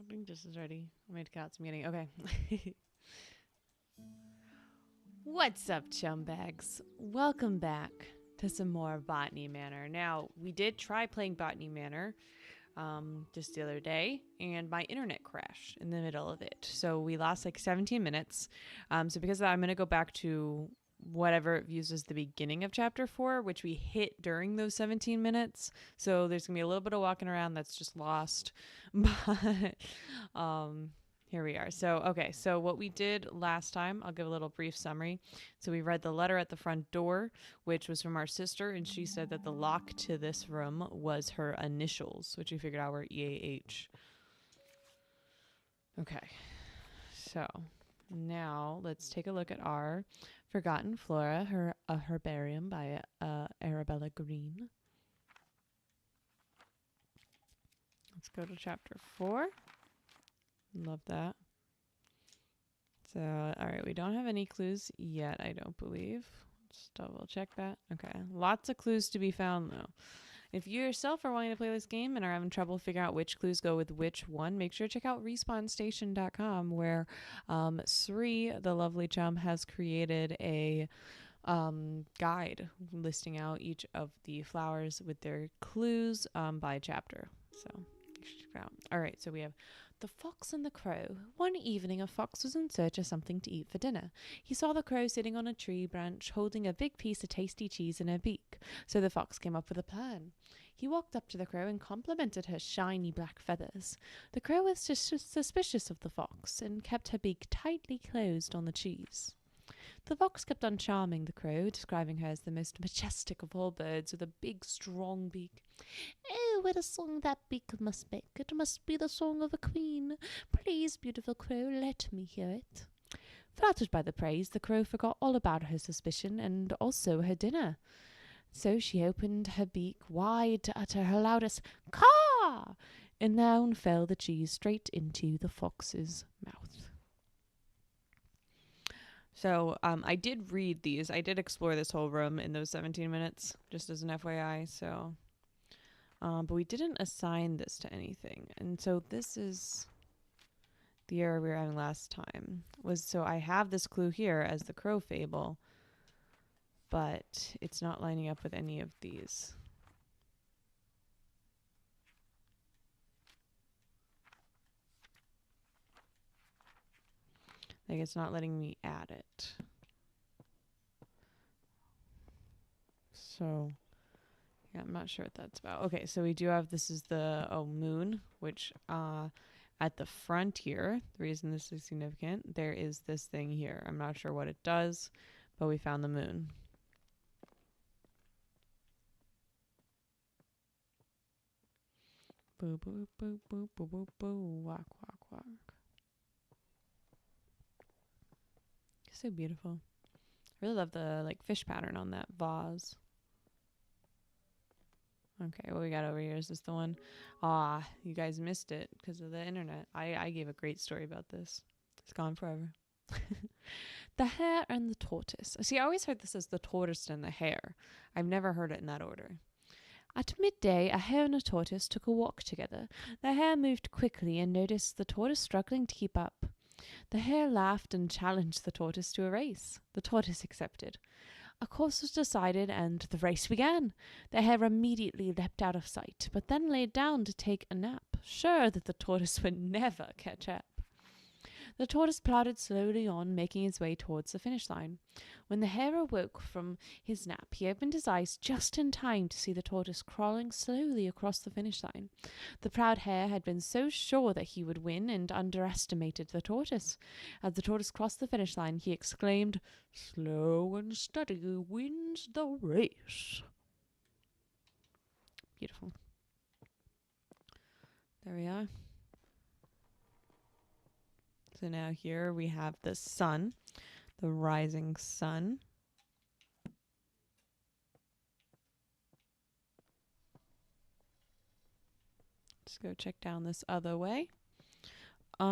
think this is ready. My cat's meeting. Okay. What's up, chumbags? Welcome back to some more Botany Manor. Now, we did try playing Botany Manor just the other day, and my internet crashed in the middle of it. So we lost like 17 minutes. So because of that, I'm going to go back to whatever it views as the beginning of chapter 4, which we hit during those 17 minutes. So there's going to be a little bit of walking around that's just lost. But here we are. So what we did last time, I'll give a little brief summary. So we read the letter at the front door, which was from our sister, and she said that the lock to this room was her initials, which we figured out were EAH. Okay, so now let's take a look at our Forgotten Flora, a herbarium by Arabella Green. Let's go to chapter 4. Love that. So, all right, we don't have any clues yet, I don't believe. Let's double check that. Okay, lots of clues to be found, though. If you yourself are wanting to play this game and are having trouble figuring out which clues go with which one, make sure to check out respawnstation.com, where Sri, the lovely chum, has created a guide listing out each of the flowers with their clues by chapter. So you should check it out. All right, so we have the Fox and the Crow. One evening, a fox was in search of something to eat for dinner. He saw the crow sitting on a tree branch holding a big piece of tasty cheese in her beak. So the fox came up with a plan. He walked up to the crow and complimented her shiny black feathers. The crow was just suspicious of the fox and kept her beak tightly closed on the cheese. The fox kept on charming the crow, describing her as the most majestic of all birds with a big, strong beak. "Oh, what a song that beak must make! It must be the song of a queen. Please, beautiful crow, let me hear it." Flattered by the praise, the crow forgot all about her suspicion and also her dinner. So she opened her beak wide to utter her loudest caw, and down fell the cheese straight into the fox's mouth. So I did read these. I did explore this whole room in those 17 minutes, just as an FYI. So, but we didn't assign this to anything. And so this is the error we were having last time. So I have this clue here as the crow fable, but it's not lining up with any of these. Like, it's not letting me add it. So, yeah, I'm not sure what that's about. Okay, so we do have, this is the moon, which at the front here, the reason this is significant, there is this thing here. I'm not sure what it does, but we found the moon. Boo, boo, boo, boo, boo, boo, boo, walk, walk, walk. So beautiful. I really love the fish pattern on that vase. Okay, what we got over here? Is this the one? You guys missed it because of the internet. I gave a great story about this. It's gone forever. The hare and the tortoise. See, I always heard this as the tortoise and the hare. I've never heard it in that order. At midday, a hare and a tortoise took a walk together. The hare moved quickly and noticed the tortoise struggling to keep up. The hare laughed and challenged the tortoise to a race. The tortoise accepted. A course was decided and the race began. The hare immediately leapt out of sight, but then lay down to take a nap, sure that the tortoise would never catch up. The tortoise plodded slowly on, making his way towards the finish line. When the hare awoke from his nap, he opened his eyes just in time to see the tortoise crawling slowly across the finish line. The proud hare had been so sure that he would win and underestimated the tortoise. As the tortoise crossed the finish line, he exclaimed, "Slow and steady wins the race." Beautiful. There we are. So now here we have the sun, the rising sun. Let's go check down this other way. All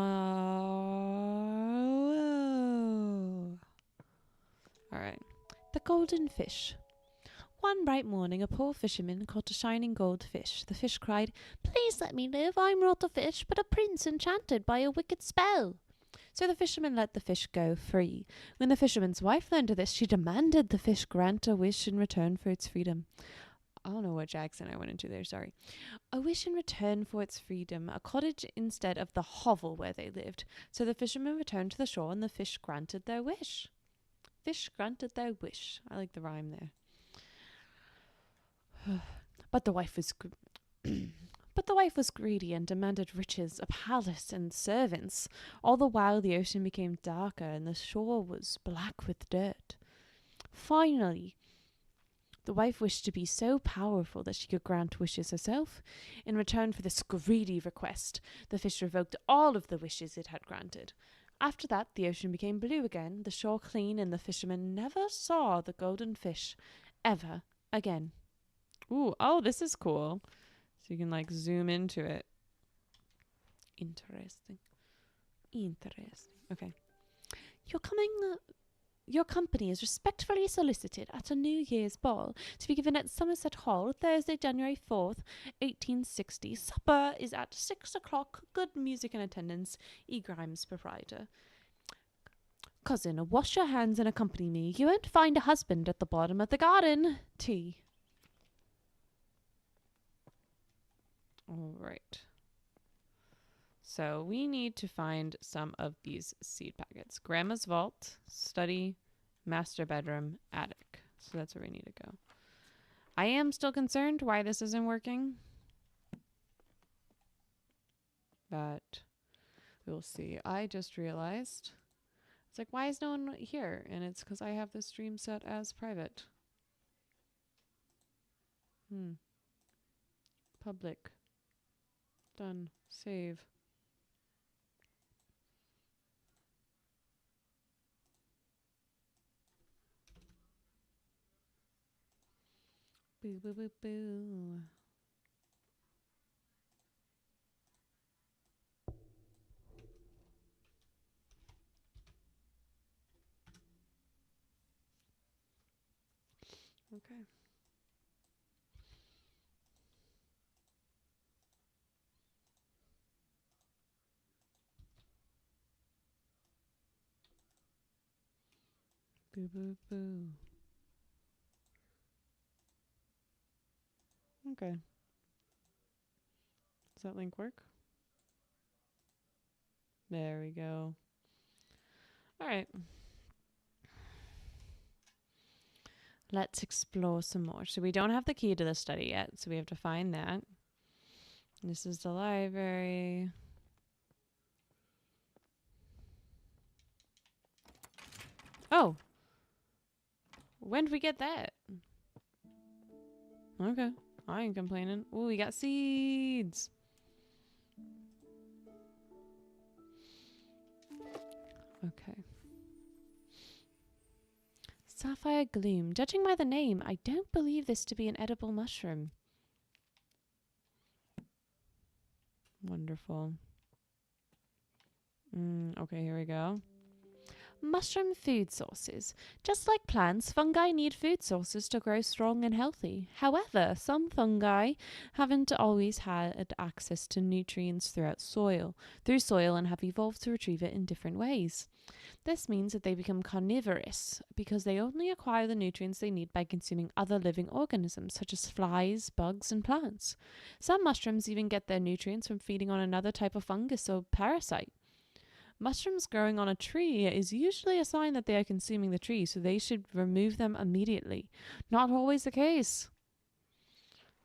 right. The golden fish. One bright morning, a poor fisherman caught a shining gold fish. The fish cried, "Please let me live. I'm not a fish, but a prince enchanted by a wicked spell." So the fisherman let the fish go free. When the fisherman's wife learned of this, she demanded the fish grant a wish in return for its freedom. I don't know which accent I went into there, sorry. A wish in return for its freedom, a cottage instead of the hovel where they lived. So the fisherman returned to the shore and the fish granted their wish. Fish granted their wish. I like the rhyme there. But the wife was But the wife was greedy and demanded riches, a palace, and servants. All the while the ocean became darker and the shore was black with dirt. Finally, the wife wished to be so powerful that she could grant wishes herself. In return for this greedy request, the fish revoked all of the wishes it had granted. After that, the ocean became blue again, the shore clean, and the fisherman never saw the golden fish ever again. Ooh, oh, this is cool. So you can like zoom into it. Interesting. Okay. Your company is respectfully solicited at a New Year's ball to be given at Somerset Hall, Thursday, January 4th, 1860. Supper is at 6 o'clock. Good music and attendance. E. Grimes, proprietor. Cousin, wash your hands and accompany me. You won't find a husband at the bottom of the garden. T. All right. So we need to find some of these seed packets. Grandma's vault, study, master bedroom, attic. So that's where we need to go. I am still concerned why this isn't working. But we'll see. I just realized. It's like, why is no one here? And it's because I have the stream set as private. Public. Done. Save. Boo, boo, boo, boo. Okay. Boo, boo, boo. Okay. Does that link work? There we go. All right. Let's explore some more. So we don't have the key to the study yet, so we have to find that. This is the library. Oh. When did we get that? Okay. I ain't complaining. Ooh, we got seeds. Okay. Sapphire gloom. Judging by the name, I don't believe this to be an edible mushroom. Wonderful. Okay, here we go. Mushroom food sources. Just like plants, fungi need food sources to grow strong and healthy. However, some fungi haven't always had access to nutrients through soil and have evolved to retrieve it in different ways. This means that they become carnivorous because they only acquire the nutrients they need by consuming other living organisms such as flies, bugs, and plants. Some mushrooms even get their nutrients from feeding on another type of fungus or parasite. Mushrooms growing on a tree is usually a sign that they are consuming the tree, so they should remove them immediately. Not always the case.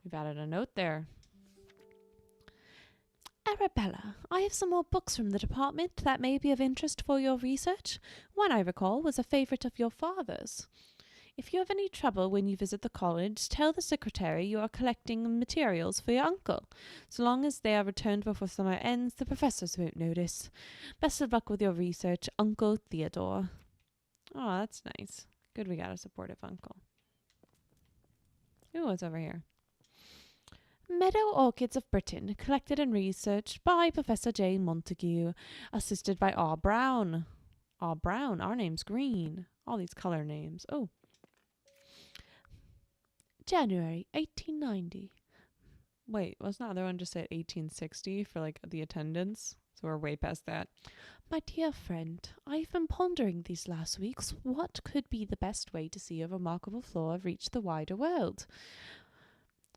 We've added a note there. Arabella, I have some more books from the department that may be of interest for your research. One I recall was a favourite of your father's. If you have any trouble when you visit the college, tell the secretary you are collecting materials for your uncle. So long as they are returned before summer ends, the professors won't notice. Best of luck with your research, Uncle Theodore. Oh, that's nice. Good, we got a supportive uncle. Ooh, what's over here? Meadow Orchids of Britain, collected and researched by Professor J. Montague, assisted by R. Brown. R. Brown, our name's green. All these color names. Oh. January 1890. Wait, wasn't the other one just at 1860 for like the attendance? So we're way past that. My dear friend, I've been pondering these last weeks what could be the best way to see a remarkable flora reach the wider world,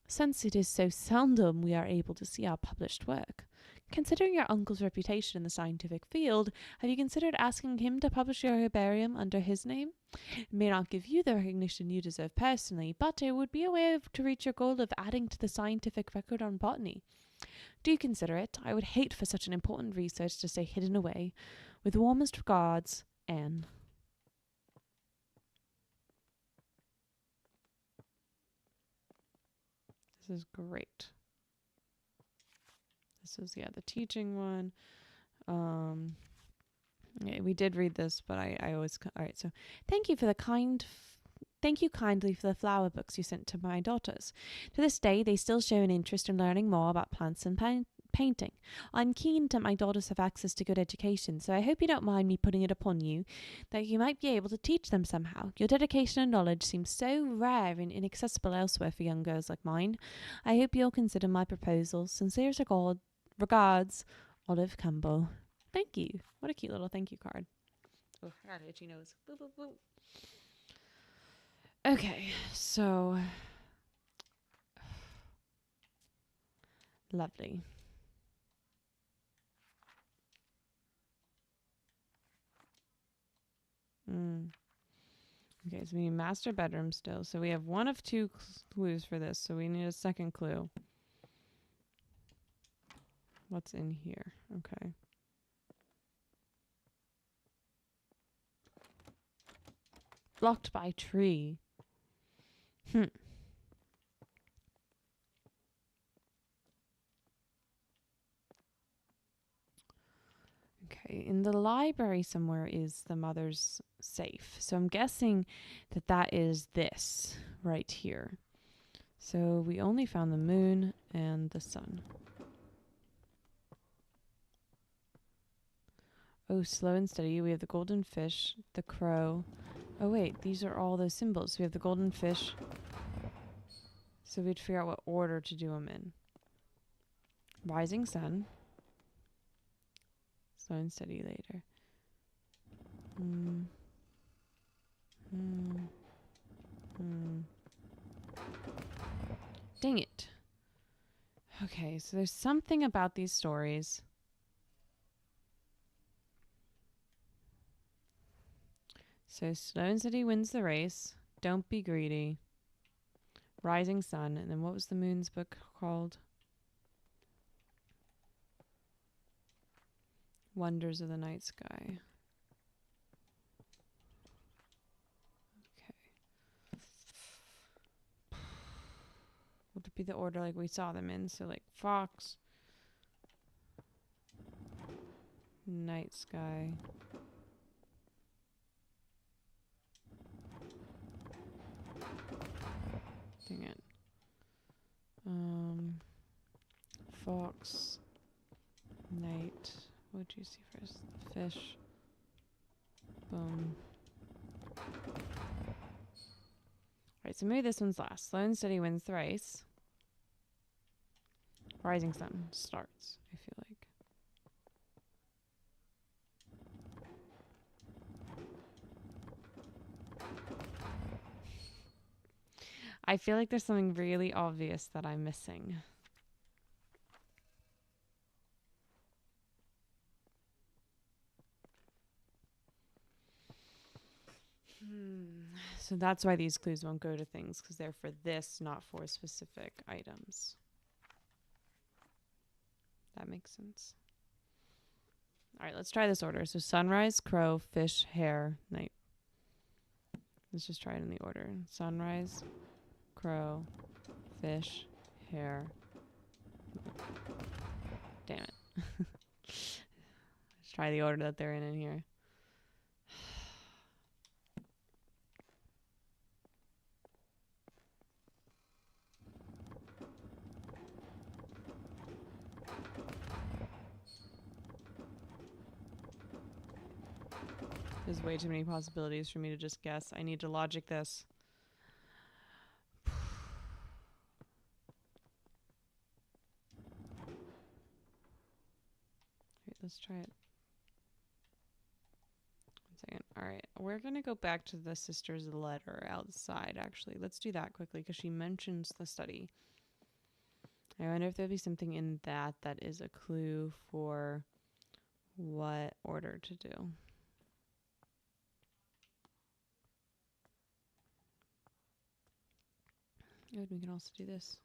since it is so seldom we are able to see our published work. Considering your uncle's reputation in the scientific field, have you considered asking him to publish your herbarium under his name? It may not give you the recognition you deserve personally, but it would be a way to reach your goal of adding to the scientific record on botany. Do consider it. I would hate for such an important research to stay hidden away. With warmest regards, Anne. This is great. This is, the teaching one. Yeah, we did read this, but I always, all right, so Thank you kindly for the flower books you sent to my daughters. To this day, they still show an interest in learning more about plants and painting. I'm keen that my daughters have access to good education, so I hope you don't mind me putting it upon you that you might be able to teach them somehow. Your dedication and knowledge seems so rare and inaccessible elsewhere for young girls like mine. I hope you'll consider my proposal. Sincere regards, Olive Campbell. Thank you. What a cute little thank you card. Oh, I got an itchy nose. Boo, boo, boo. Okay, so Lovely. Okay, so we need master bedroom still. So we have one of two clues for this. So we need a second clue. What's in here? Okay. Blocked by tree. Okay, in the library somewhere is the mother's safe. So I'm guessing that that is this right here. So we only found the moon and the sun. Oh, slow and steady. We have the golden fish, the crow. Oh, wait, these are all those symbols. We have the golden fish. So we'd figure out what order to do them in. Rising sun. Slow and steady later. Dang it. Okay, so there's something about these stories. So slow and steady wins the race. Don't be greedy. Rising sun. And then what was the moon's book called? Wonders of the Night Sky. Okay. Would it be the order like we saw them in? So like fox, night sky. Dang it. Fox, night. What did you see first? The fish. Boom. Alright, so maybe this one's last. Slow and steady wins the race. Rising sun starts, I feel like. I feel like there's something really obvious that I'm missing. So that's why these clues won't go to things, because they're for this, not for specific items. That makes sense. All right, let's try this order. So sunrise, crow, fish, hare, night. Let's just try it in the order. Sunrise, crow, fish, hare. Damn it. Let's try the order that they're in here. There's way too many possibilities for me to just guess. I need to logic this. Let's try it. 1 second. All right. We're going to go back to the sister's letter outside, actually. Let's do that quickly because she mentions the study. I wonder if there'll be something in that that is a clue for what order to do. Good, we can also do this.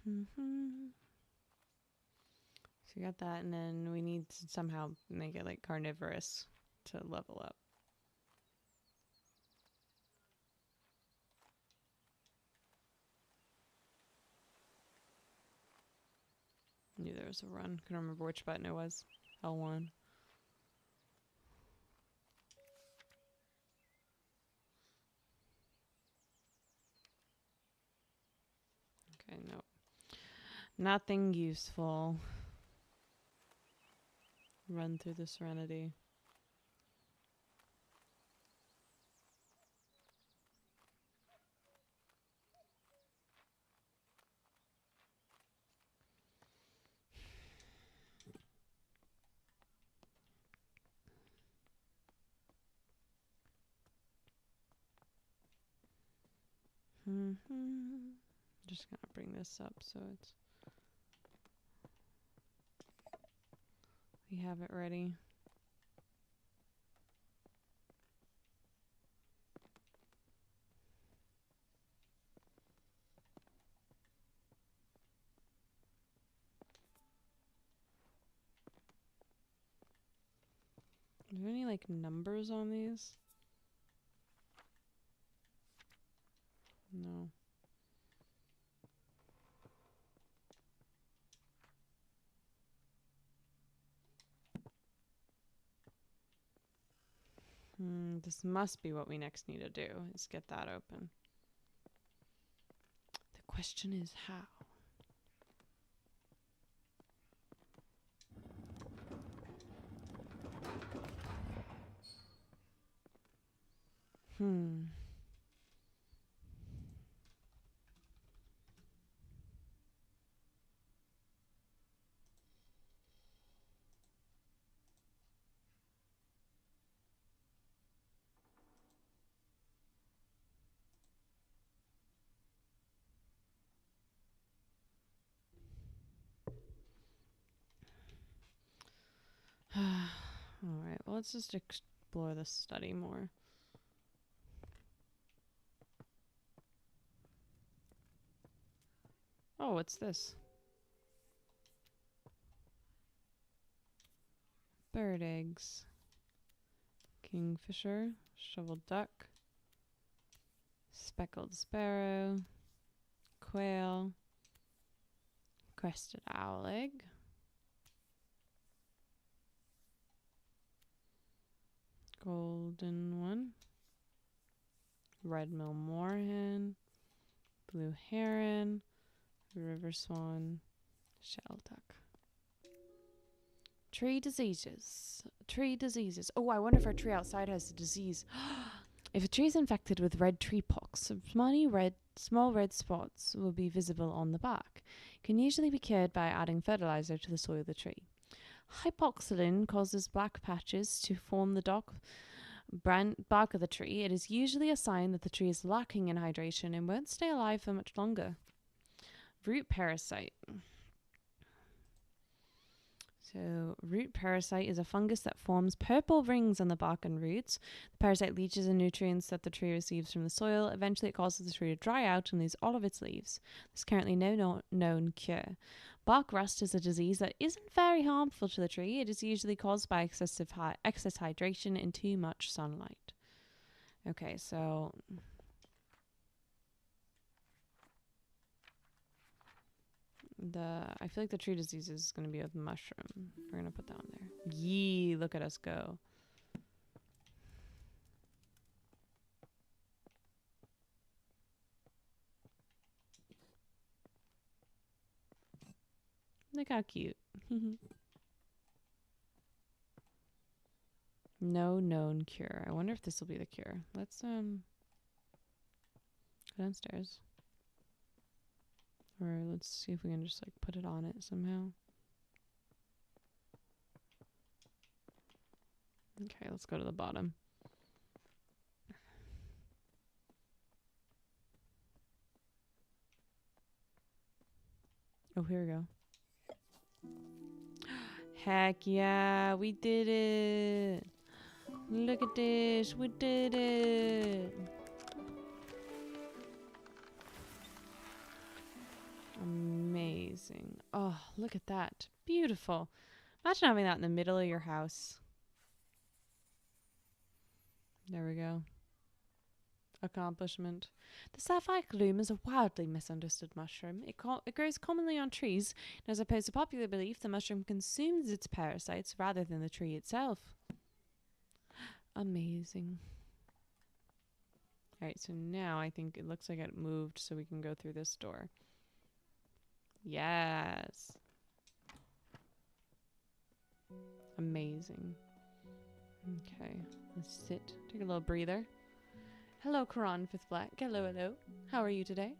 So we got that, and then we need to somehow make it like carnivorous to level up. Knew there was a run. Couldn't remember which button it was. L1. Okay, no. Nothing useful. Run through the Serenity. Just gonna bring this up so it's we have it ready. Are there any like numbers on these? No. This must be what we next need to do, is get that open. The question is how? Alright, well, let's just explore the study more. Oh, what's this? Bird eggs. Kingfisher. Shoveled duck. Speckled sparrow. Quail. Crested owl egg. Golden one. Red mill moorhen. Blue heron. River swan. Shell duck. Tree diseases. Tree diseases. Oh, I wonder if our tree outside has a disease. If a tree is infected with red tree pox, small red spots will be visible on the bark. It can usually be cured by adding fertilizer to the soil of the tree. Hypoxylin causes black patches to form the bark of the tree. It is usually a sign that the tree is lacking in hydration and won't stay alive for much longer. Root parasite. So, root parasite is a fungus that forms purple rings on the bark and roots. The parasite leaches the nutrients that the tree receives from the soil. Eventually, it causes the tree to dry out and lose all of its leaves. There's currently no known cure. Bark rust is a disease that isn't very harmful to the tree. It is usually caused by excess hydration and too much sunlight. Okay, so I feel like the tree disease is going to be with mushroom. We're going to put that on there. Yee, look at us go. Look how cute. No known cure. I wonder if this will be the cure. Let's go downstairs. Or let's see if we can just like put it on it somehow. Okay, let's go to the bottom. Oh, here we go. Heck yeah, we did it. Look at this, we did it. Amazing. Oh, look at that. Beautiful. Imagine having that in the middle of your house. There we go. Accomplishment. The sapphire gloom is a wildly misunderstood mushroom. It grows commonly on trees, and as opposed to popular belief, the mushroom consumes its parasites rather than the tree itself. Amazing. Alright, so now I think it looks like it moved, so we can go through this door. Yes. Amazing. Okay, let's sit. Take a little breather. Hello, Quran Fifth Black. Hello, hello. How are you today?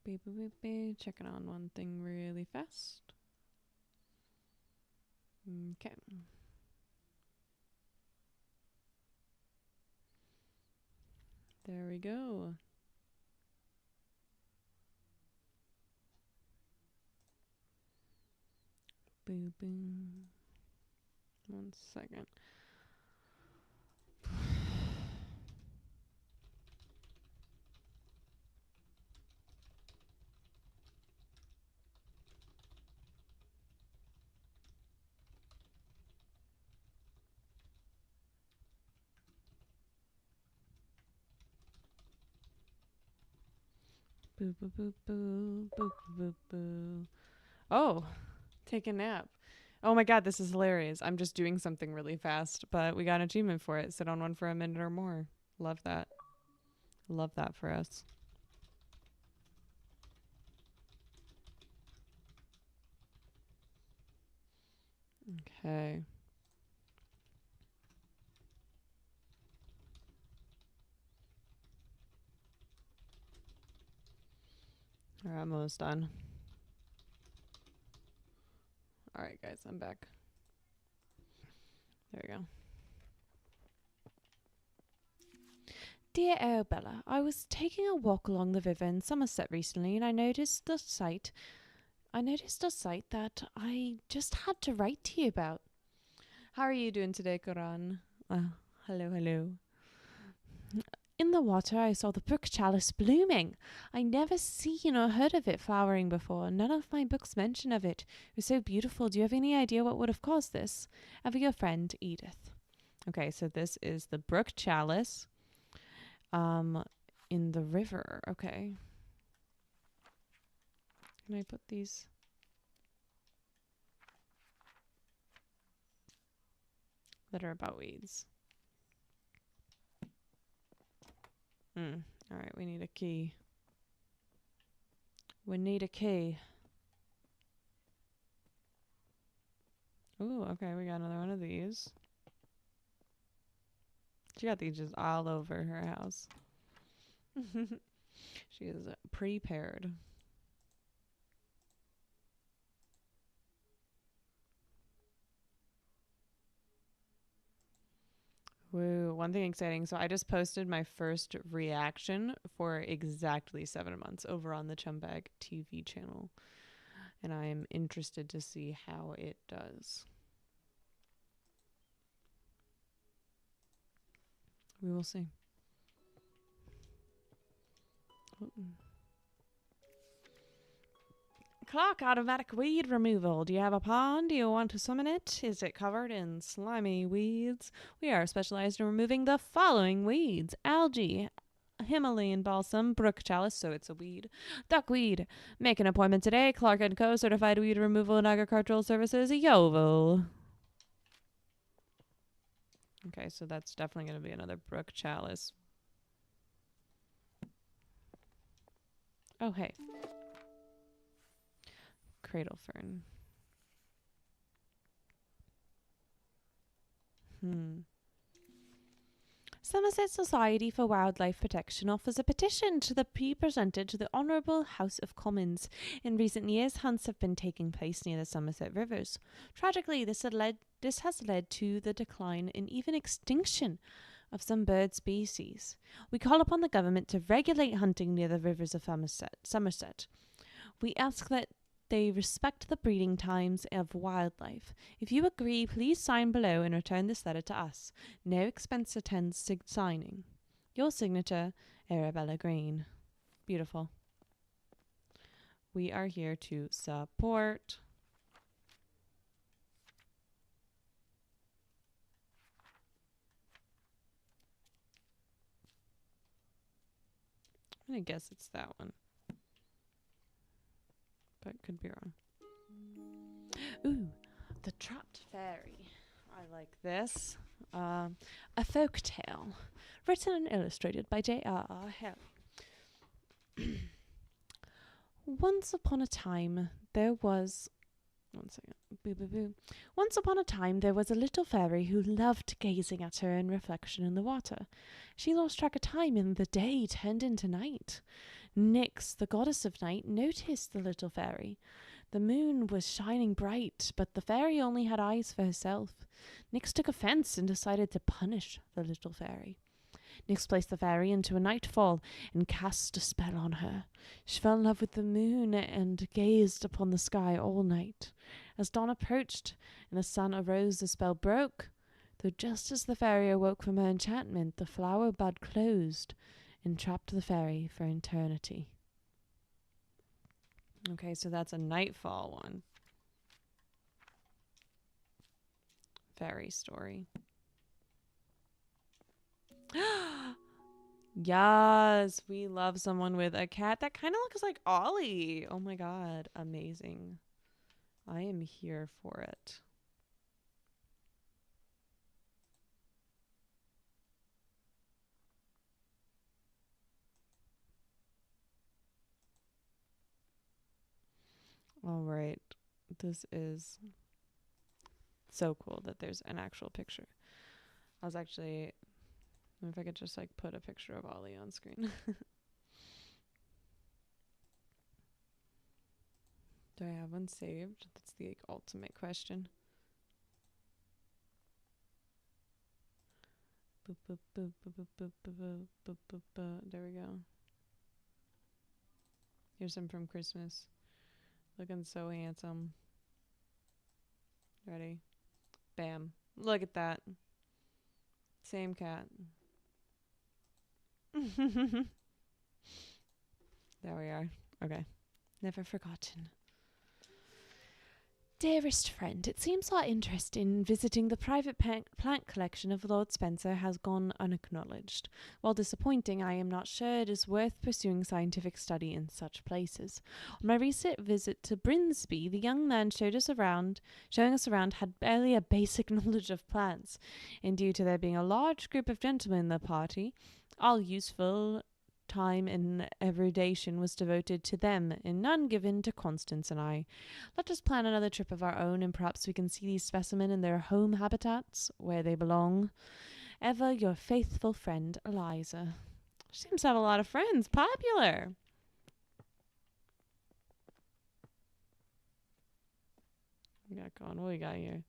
Beep, beep, beep, beep. Checking on one thing really fast. Okay. There we go. Boom, boom. 1 second. Boo, boo, boo, boo, boo, boo, boo. Oh, take a nap. Oh my god, this is hilarious. I'm just doing something really fast, but we got an achievement for it. Sit on one for a minute or more. Love that. Love that for us. Okay. All right, I'm almost done. All right, guys, I'm back. There we go. Dear Arabella, I was taking a walk along the river in Somerset recently, and I noticed a sight that I just had to write to you about. How are you doing today, Quran? Hello, hello. In the water, I saw the brook chalice blooming. I never seen or heard of it flowering before. None of my books mention of it. It was so beautiful. Do you have any idea what would have caused this? Ever your friend, Edith. Okay, so this is the brook chalice in the river. Okay. Can I put these? That are about weeds. All right, we need a key. We need a key. Ooh, okay, we got another one of these. She got these just all over her house. She is prepared. Woo, one thing exciting. So I just posted my first reaction for exactly 7 months over on the CHUMBAGHQ TV channel. And I am interested to see how it does. We will see. Clark Automatic Weed Removal. Do you have a pond? Do you want to summon it? Is it covered in slimy weeds? We are specialized in removing the following weeds: algae, Himalayan balsam, brook chalice, so it's a weed, duckweed. Make an appointment today. Clark & Co. Certified Weed Removal and Agricultural Services, Yeovil. Okay, so that's definitely going to be another brook chalice. Oh, hey. Cradle fern. Somerset Society for Wildlife Protection offers a petition to be presented to the Honourable House of Commons. In recent years, hunts have been taking place near the Somerset rivers. Tragically, this has led to the decline and even extinction of some bird species. We call upon the government to regulate hunting near the rivers of Somerset. We ask that they respect the breeding times of wildlife. If you agree, please sign below and return this letter to us. No expense attends signing. Your signature, Arabella Green. Beautiful. We are here to support. I'm going to guess it's that one. But could be wrong. Ooh, The Trapped Fairy. I like this. A folk tale, written and illustrated by J.R.R. Hill. Once upon a time, there was... One second. Boo, boo, boo. Once upon a time, there was a little fairy who loved gazing at her own reflection in the water. She lost track of time, and the day turned into night. Nyx, the goddess of night, noticed the little fairy. The moon was shining bright, but the fairy only had eyes for herself. Nyx took offense and decided to punish the little fairy. Nyx placed the fairy into a nightfall and cast a spell on her. She fell in love with the moon and gazed upon the sky all night. As dawn approached and the sun arose, the spell broke. Though just as the fairy awoke from her enchantment, the flower bud closed and trapped the fairy for eternity. Okay, so that's a nightfall one. Fairy story. Yes, we love someone with a cat that kind of looks like Ollie. Oh my god, amazing. I am here for it. All right. This is so cool that there's an actual picture. I was actually, if I could just like put a picture of Ollie on screen. Do I have one saved? That's the like, ultimate question. Boop, boop, boop, boop, boop, boop, boop, boop, boop, boop. There we go. Here's him from Christmas. Looking so handsome. Ready? Bam. Look at that. Same cat. There we are. Okay. Never forgotten. Dearest friend, it seems our interest in visiting the private plant collection of Lord Spencer has gone unacknowledged. While disappointing, I am not sure it is worth pursuing scientific study in such places. On my recent visit to Brinsby, the young man showing us around had barely a basic knowledge of plants, and due to there being a large group of gentlemen in the party, all useful time and erudition was devoted to them, and none given to Constance and I. Let us plan another trip of our own, and perhaps we can see these specimens in their home habitats, where they belong. Ever your faithful friend, Eliza. She seems to have a lot of friends. Popular. We got going. What we got here?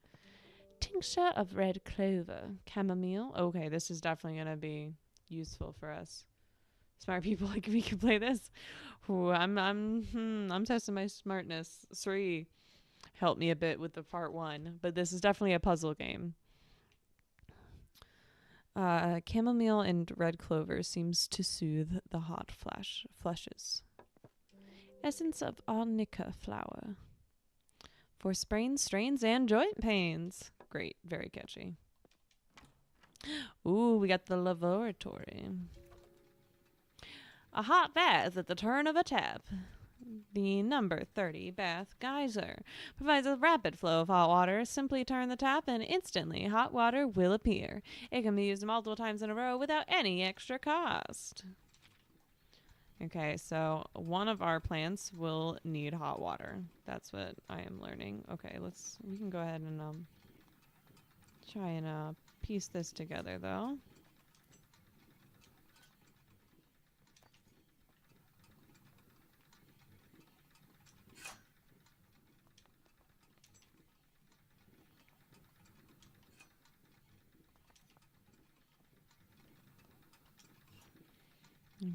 Tincture of red clover, chamomile. Okay, this is definitely gonna be useful for us. Smart people like me can play this. Ooh, I'm testing my smartness. Sri helped me a bit with the part 1, but this is definitely a puzzle game. Chamomile and red clover seems to soothe the hot flushes. Essence of arnica flower for sprains, strains, and joint pains. Great, very catchy. Ooh, we got the laboratory. A hot bath at the turn of a tap. The number 30 bath geyser provides a rapid flow of hot water. Simply turn the tap and instantly hot water will appear. It can be used multiple times in a row without any extra cost. Okay, so one of our plants will need hot water. That's what I am learning. Okay, we can go ahead and try and piece this together though.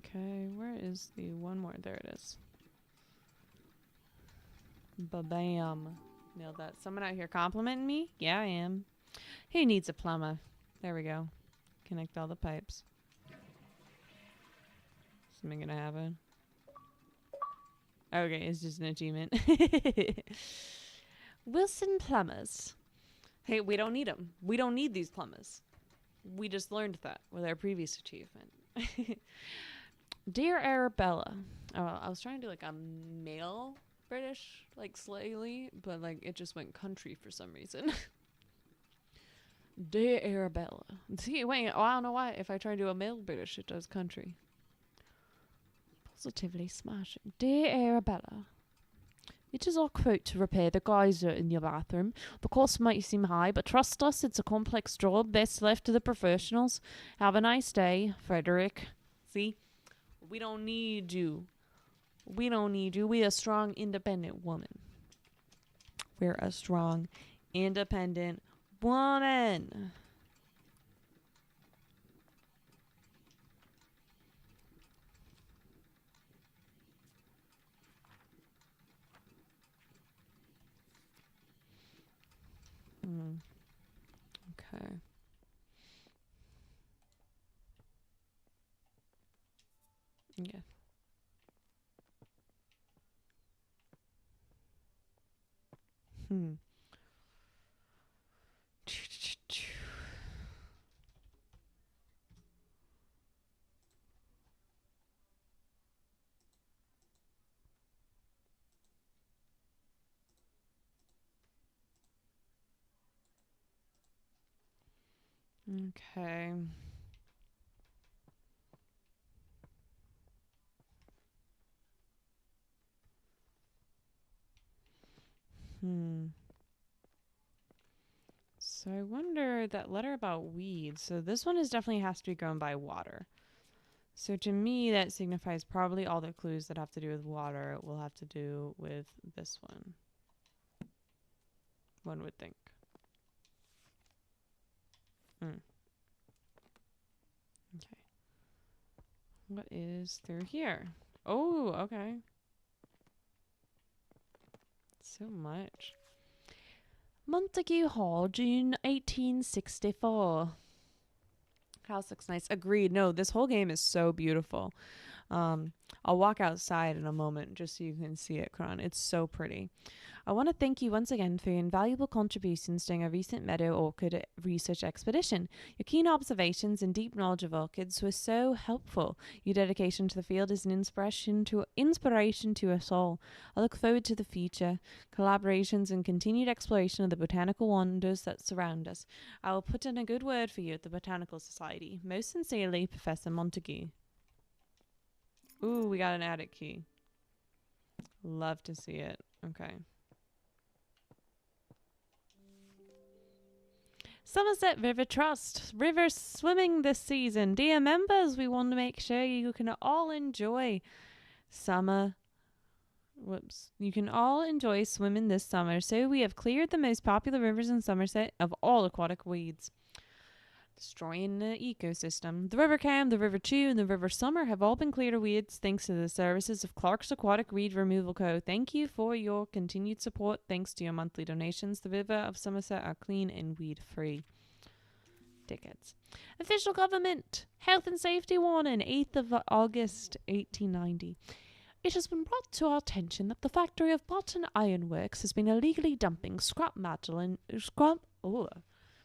Okay, where is the one more? There it is. Ba-bam. Nailed that. Someone out here complimenting me? Yeah, I am. Who needs a plumber? There we go. Connect all the pipes. Something gonna happen. Okay, it's just an achievement. Wilson plumbers. Hey, we don't need them. We don't need these plumbers. We just learned that with our previous achievement. Dear Arabella. Oh, I was trying to do like a male British, like slightly, but like it just went country for some reason. Dear Arabella. See, wait, I don't know why. If I try to do a male British, it does country. Positively smashing. Dear Arabella. It is our quote to repair the geyser in your bathroom. The cost might seem high, but trust us, it's a complex job best left to the professionals. Have a nice day, Frederick. See? We don't need you. We don't need you. We're a strong, independent woman. We're a strong, independent woman. Okay. Yeah. Okay. So I wonder that letter about weeds. So this one is definitely has to be grown by water. So to me, that signifies probably all the clues that have to do with water will have to do with this one. One would think. Okay. What is through here? Oh, okay. So much. Montague Hall, June 1864. House looks nice. Agreed. No, this whole game is so beautiful. I'll walk outside in a moment just so you can see it, Kron. It's so pretty. I want to thank you once again for your invaluable contributions during a recent meadow orchid research expedition. Your keen observations and deep knowledge of orchids were so helpful. Your dedication to the field is an inspiration to us all. I look forward to the future collaborations and continued exploration of the botanical wonders that surround us. I will put in a good word for you at the Botanical Society. Most sincerely, Professor Montague. Ooh, we got an attic key. Love to see it. Okay. Somerset River Trust. River swimming this season. Dear members, we want to make sure you can all enjoy summer. You can all enjoy swimming this summer. So we have cleared the most popular rivers in Somerset of all aquatic weeds, destroying the ecosystem. The River Cam, the River Chew, and the River Summer have all been cleared of weeds thanks to the services of Clark's Aquatic Weed Removal Co. Thank you for your continued support. Thanks to your monthly donations, the River of Somerset are clean and weed-free. Dickheads. Official government. Health and safety warning. 8th of August, 1890. It has been brought to our attention that the factory of Botany Iron Works has been illegally dumping scrap metal and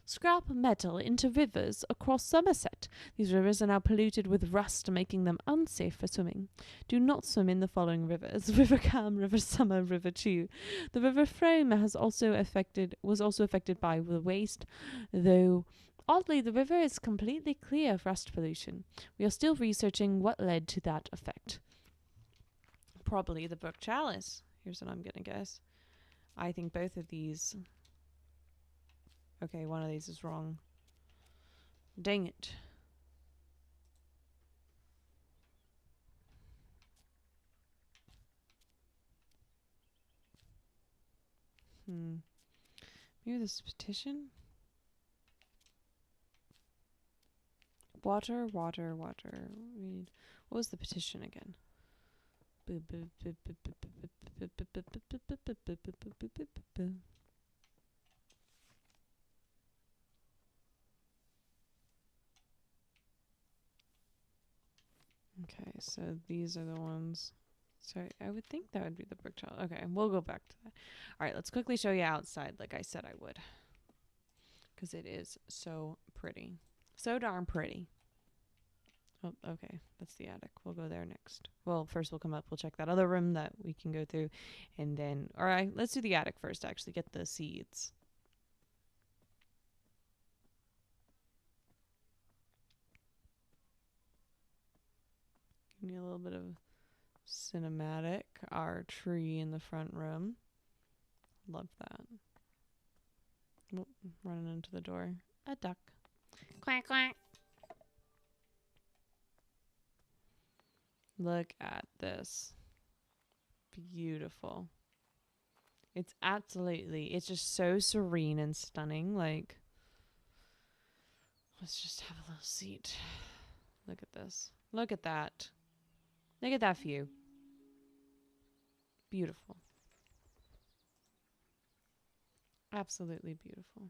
scrap metal into rivers across Somerset. These rivers are now polluted with rust, making them unsafe for swimming. Do not swim in the following rivers: River Cam, River Summer, River Chew. The River Frome was also affected by the waste, though oddly the river is completely clear of rust pollution. We are still researching what led to that effect. Probably the Brook Chalice. Here's what I'm gonna guess. I think both of these. Okay, one of these is wrong. Dang it. Maybe this is petition? Water, water, water. Read. What was the petition again? Okay, so these are the ones. So I would think that would be the brick child. Okay, we'll go back to that. All right, let's quickly show you outside like I said I would. Because it is so pretty. So darn pretty. Oh, okay. That's the attic. We'll go there next. Well, first we'll come up. We'll check that other room that we can go through. And then, all right, let's do the attic first, actually. Get the seeds. Give me a little bit of cinematic. Our tree in the front room. Love that. Oh, running into the door. A duck. Quack, quack. Look at this. Beautiful. It's just so serene and stunning. Like, let's just have a little seat. Look at this. Look at that. Look at that view. Beautiful. Absolutely beautiful.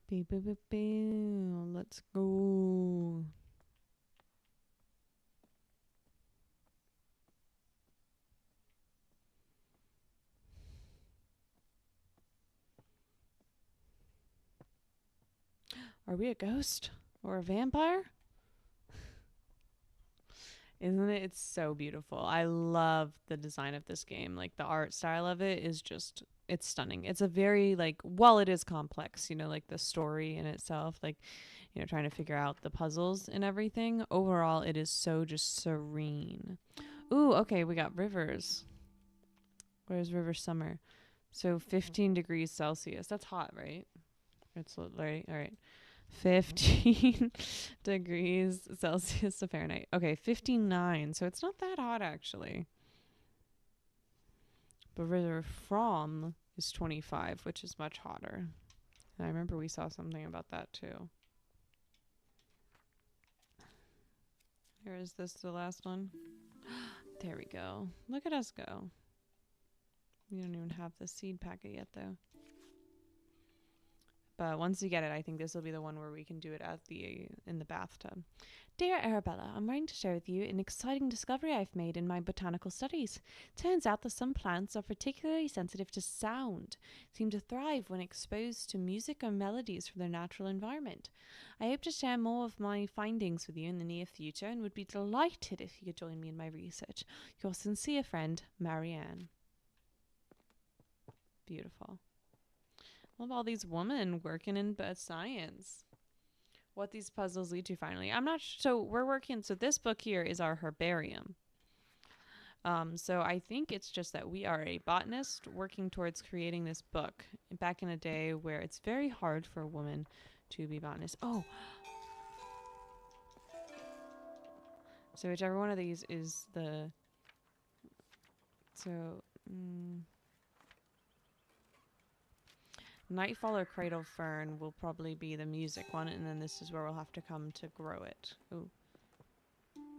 Beep, beep, beep, beep. Let's go. Are we a ghost or a vampire? Isn't it? It's so beautiful. I love the design of this game. Like, the art style of it is just, it's stunning. It's a very, like, while it is complex, you know, like the story in itself, like, you know, trying to figure out the puzzles and everything. Overall, it is so just serene. Ooh, okay, we got rivers. Where's River Summer? So 15 degrees Celsius. That's hot, right? It's right. All right. 15 degrees Celsius to Fahrenheit. Okay, 59. So it's not that hot, actually. But River From is 25, which is much hotter. And I remember we saw something about that, too. Here, is this the last one? There we go. Look at us go. We don't even have the seed packet yet, though. But once you get it, I think this will be the one where we can do it in the bathtub. Dear Arabella, I'm writing to share with you an exciting discovery I've made in my botanical studies. Turns out that some plants are particularly sensitive to sound, seem to thrive when exposed to music or melodies from their natural environment. I hope to share more of my findings with you in the near future and would be delighted if you could join me in my research. Your sincere friend, Marianne. Beautiful. Love all these women working in science. What these puzzles lead to finally. I'm not so we're working. So this book here is our herbarium. So I think it's just that we are a botanist working towards creating this book back in a day where it's very hard for a woman to be botanist. Oh. So whichever one of these is the. So. Nightfall or Cradle Fern will probably be the music one, and then this is where we'll have to come to grow it. Ooh.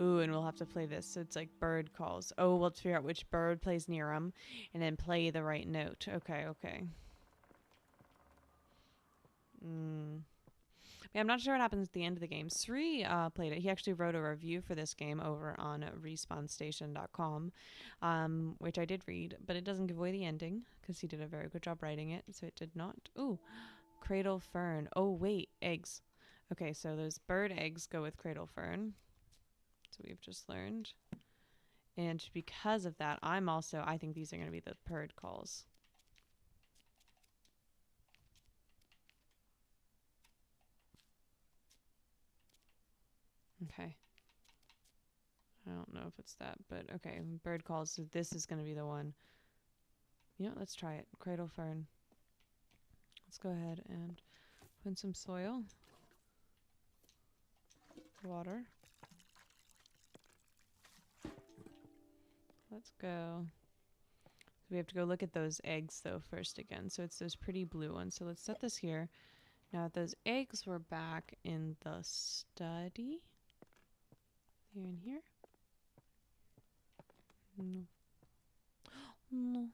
Ooh, and we'll have to play this. So it's like bird calls. Oh, we'll figure out which bird plays near them, and then play the right note. Okay, okay. Yeah, I'm not sure what happens at the end of the game. Sri played it. He actually wrote a review for this game over on respawnstation.com, which I did read, but it doesn't give away the ending because he did a very good job writing it, so it did not. Ooh, cradle fern. Oh, wait, eggs. Okay, so those bird eggs go with cradle fern. So we've just learned. And because of that, I think these are going to be the bird calls. Okay. I don't know if it's that, but okay. Bird calls, so this is going to be the one. You know, let's try it. Cradle fern. Let's go ahead and put in some soil. Water. Let's go. So we have to go look at those eggs, though, first again. So it's those pretty blue ones. So let's set this here. Now, those eggs were back in the study. They're in here. No. No.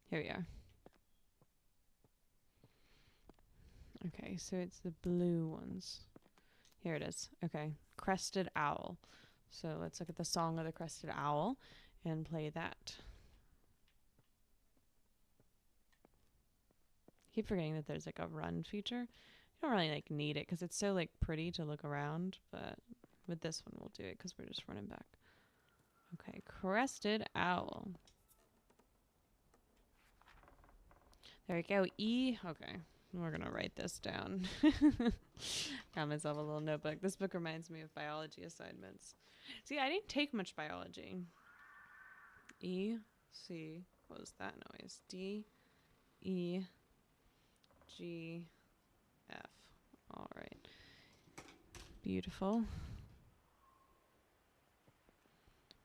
Here we are. Okay, so it's the blue ones. Here it is. Okay, crested owl. So let's look at the song of the crested owl and play that. I keep forgetting that there's like a run feature. You don't really like need it because it's so like pretty to look around, but with this one we'll do it because we're just running back. Okay, crested owl. There we go. E. Okay, we're gonna write this down. Got myself a little notebook. This book reminds me of biology assignments. See, I didn't take much biology. E. C. What was that noise? D. E. G. F. All right. Beautiful.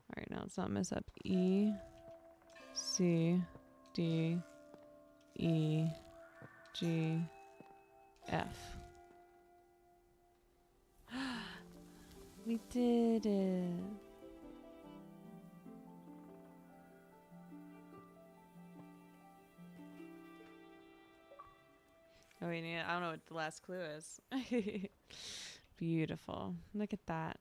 All right, now let's not mess up. E. C. D. E. G. F. We did it. Oh, wait, I don't know what the last clue is. Beautiful. Look at that.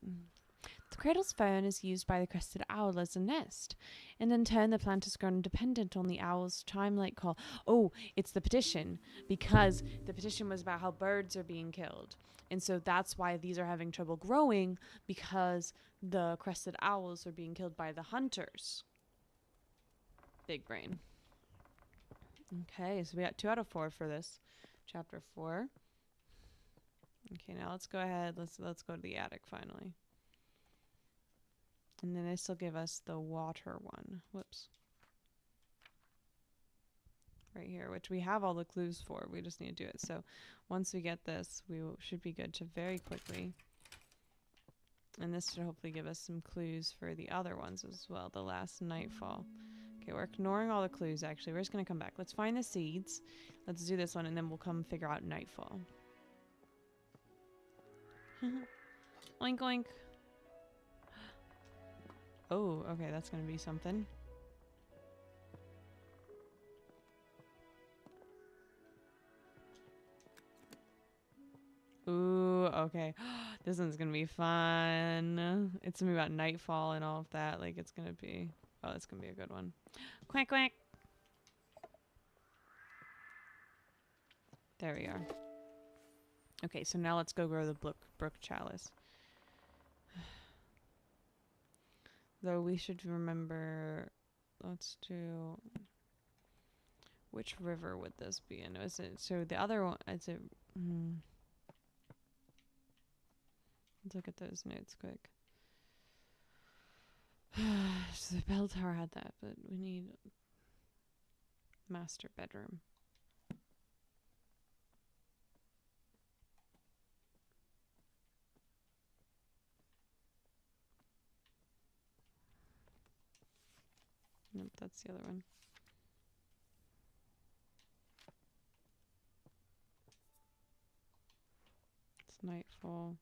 The cradle's fern is used by the crested owl as a nest, and in turn the plant has grown dependent on the owl's chime-like call. Oh, it's the petition, because the petition was about how birds are being killed. And so that's why these are having trouble growing, because the crested owls are being killed by the hunters. Big brain. Okay, so we got 2 out of 4 for this. Chapter 4. Okay, now let's go ahead. Let's go to the attic finally. And then this will give us the water one. Whoops. Right here, which we have all the clues for. We just need to do it. So once we get this, we should be good to very quickly. And this should hopefully give us some clues for the other ones as well. The last nightfall. Okay, we're ignoring all the clues actually. We're just going to come back. Let's find the seeds. Let's do this one and then we'll come figure out nightfall. Oink oink. Oh, okay, that's going to be something. Ooh, okay. This one's going to be fun. It's going to be about nightfall and all of that. Like, it's going to be... Oh, it's going to be a good one. Quack, quack. There we are. Okay, so now let's go grow the brook chalice. Though we should remember... Let's do... Which river would this be in? Is it... So the other one... Is it... Let's look at those notes quick. So the bell tower had that, but we need master bedroom. Nope, that's the other one. It's nightfall.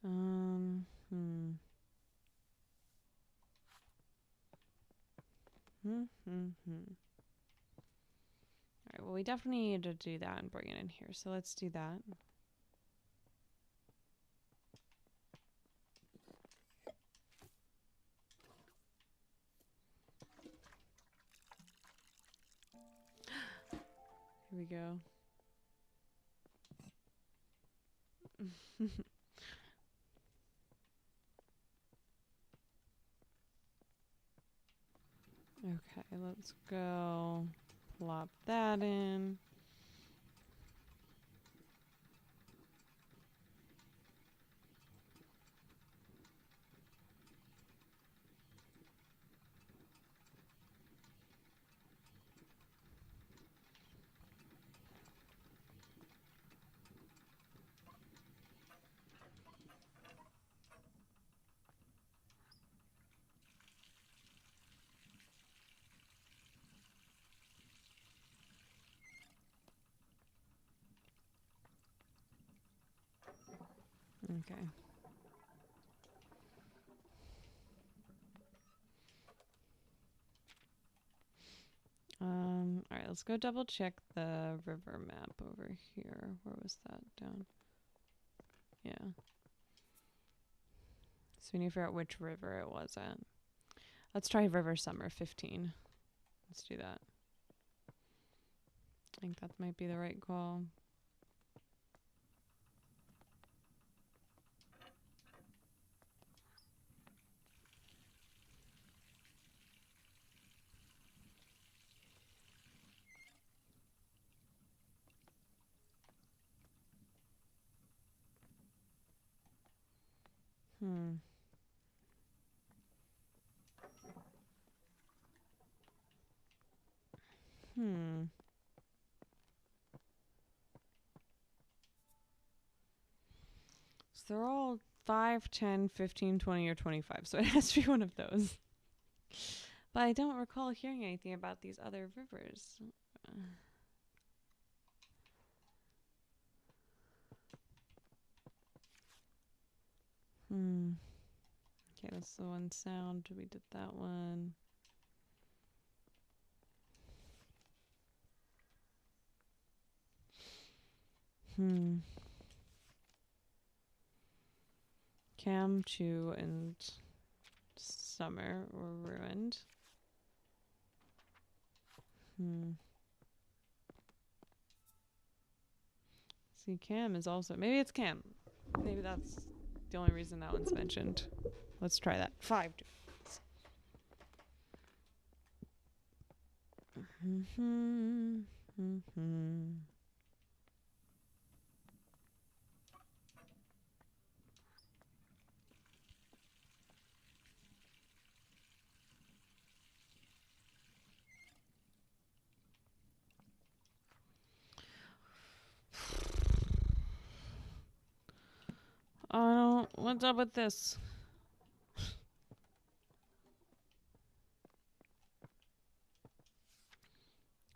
Hmm. All right, well, we definitely need to do that and bring it in here. So let's do that. Here we go. Okay, let's go plop that in. Okay. All right, let's go double check the river map over here. Where was that? Down. Yeah. So we need to figure out which river it was at. Let's try River Summer 15. Let's do that. I think that might be the right call. Hmm. So they're all 5, 10, 15, 20, or 25. So it has to be one of those. But I don't recall hearing anything about these other rivers. Okay, that's the one sound. We did that one. Cam, Chu, and Summer were ruined. See, Cam is also... Maybe it's Cam. Maybe that's the only reason that one's mentioned. Let's try that. 5. Oh, what's up with this?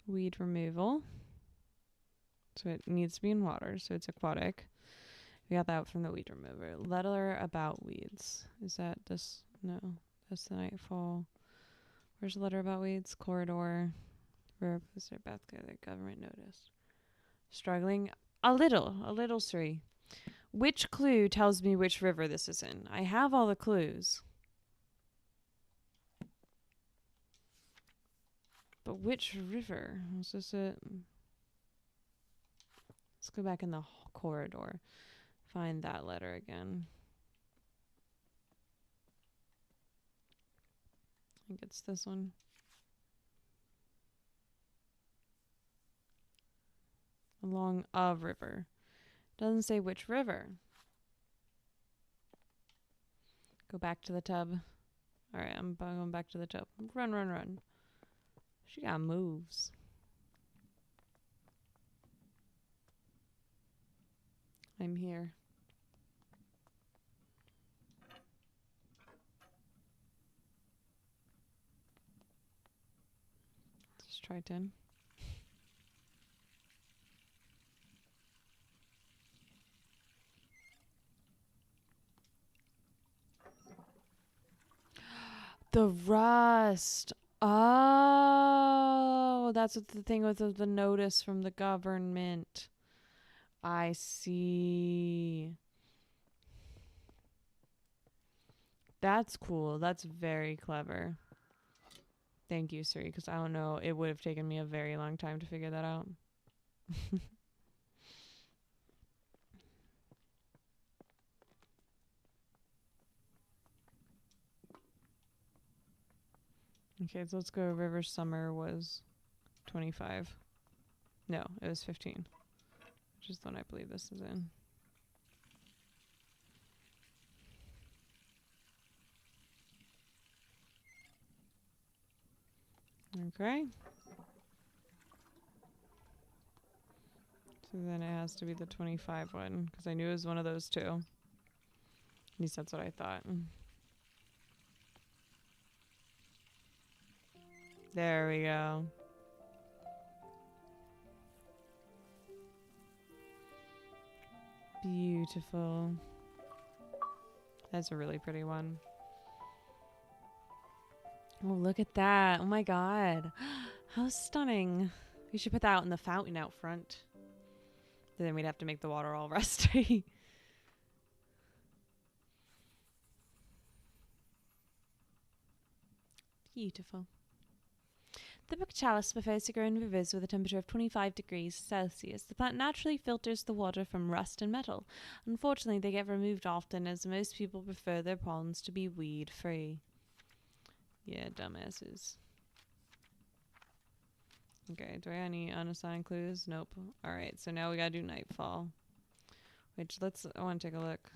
Weed removal. So it needs to be in water, so it's aquatic. We got that from the weed remover. Letter about weeds. Is that this? No, that's the nightfall. Where's the letter about weeds? Corridor. Where was their bath together? Government notice. Struggling a little, Sri. Which clue tells me which river this is in? I have all the clues. But which river? Was this it? Let's go back in the corridor. Find that letter again. I think it's this one. Along a river. Doesn't say which river. Go back to the tub. Alright, I'm going back to the tub. Run. She got moves. I'm here. Let's try 10. The rust. Oh, that's what the thing with the notice from the government. I see. That's cool. That's very clever. Thank you, Siri, because I don't know. It would have taken me a very long time to figure that out. Okay, so let's go. River Summer was 25. No, it was 15. Which is the one I believe this is in. Okay. So then it has to be the 25 one, because I knew it was one of those two. At least that's what I thought. There we go. Beautiful. That's a really pretty one. Oh, look at that. Oh my god. How stunning. We should put that out in the fountain out front. Then we'd have to make the water all rusty. Beautiful. The book chalice prefers to grow in rivers with a temperature of 25 degrees Celsius. The plant naturally filters the water from rust and metal. Unfortunately, they get removed often as most people prefer their ponds to be weed-free. Yeah, dumbasses. Okay, do I have any unassigned clues? Nope. Alright, so now we gotta do nightfall. Which, I want to take a look.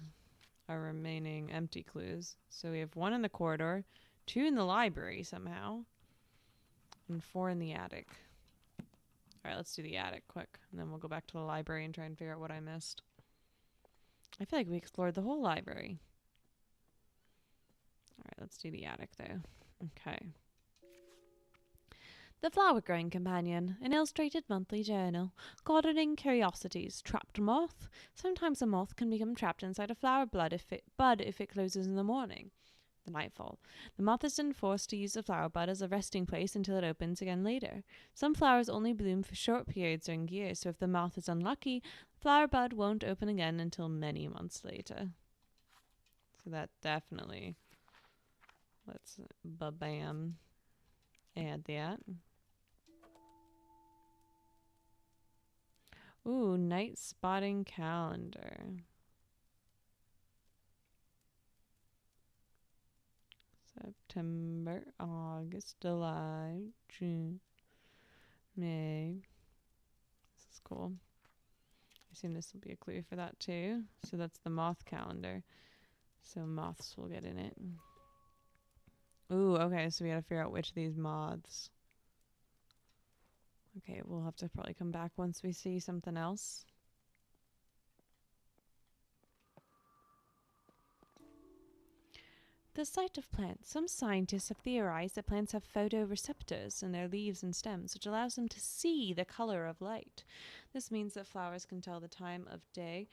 Our remaining empty clues. So we have 1 in the corridor, 2 in the library somehow, and 4 in the attic. Alright, let's do the attic quick, and then we'll go back to the library and try and figure out what I missed. I feel like we explored the whole library. Alright, let's do the attic though. Okay. The Flower Growing Companion, an illustrated monthly journal. Gardening curiosities. Trapped moth. Sometimes a moth can become trapped inside a flower bud if it closes in the morning. The nightfall. The moth is then forced to use the flower bud as a resting place until it opens again later. Some flowers only bloom for short periods during the year, so if the moth is unlucky, the flower bud won't open again until many months later. So that definitely... Let's ba-bam. Add that. Ooh, night spotting calendar. September, August, July, June, May. This is cool. I assume this will be a clue for that too. So that's the moth calendar. So moths will get in it. Ooh, okay, so we gotta figure out which of these moths. Okay, we'll have to probably come back once we see something else. The sight of plants. Some scientists have theorized that plants have photoreceptors in their leaves and stems, which allows them to see the color of light. This means that flowers can tell the time of day.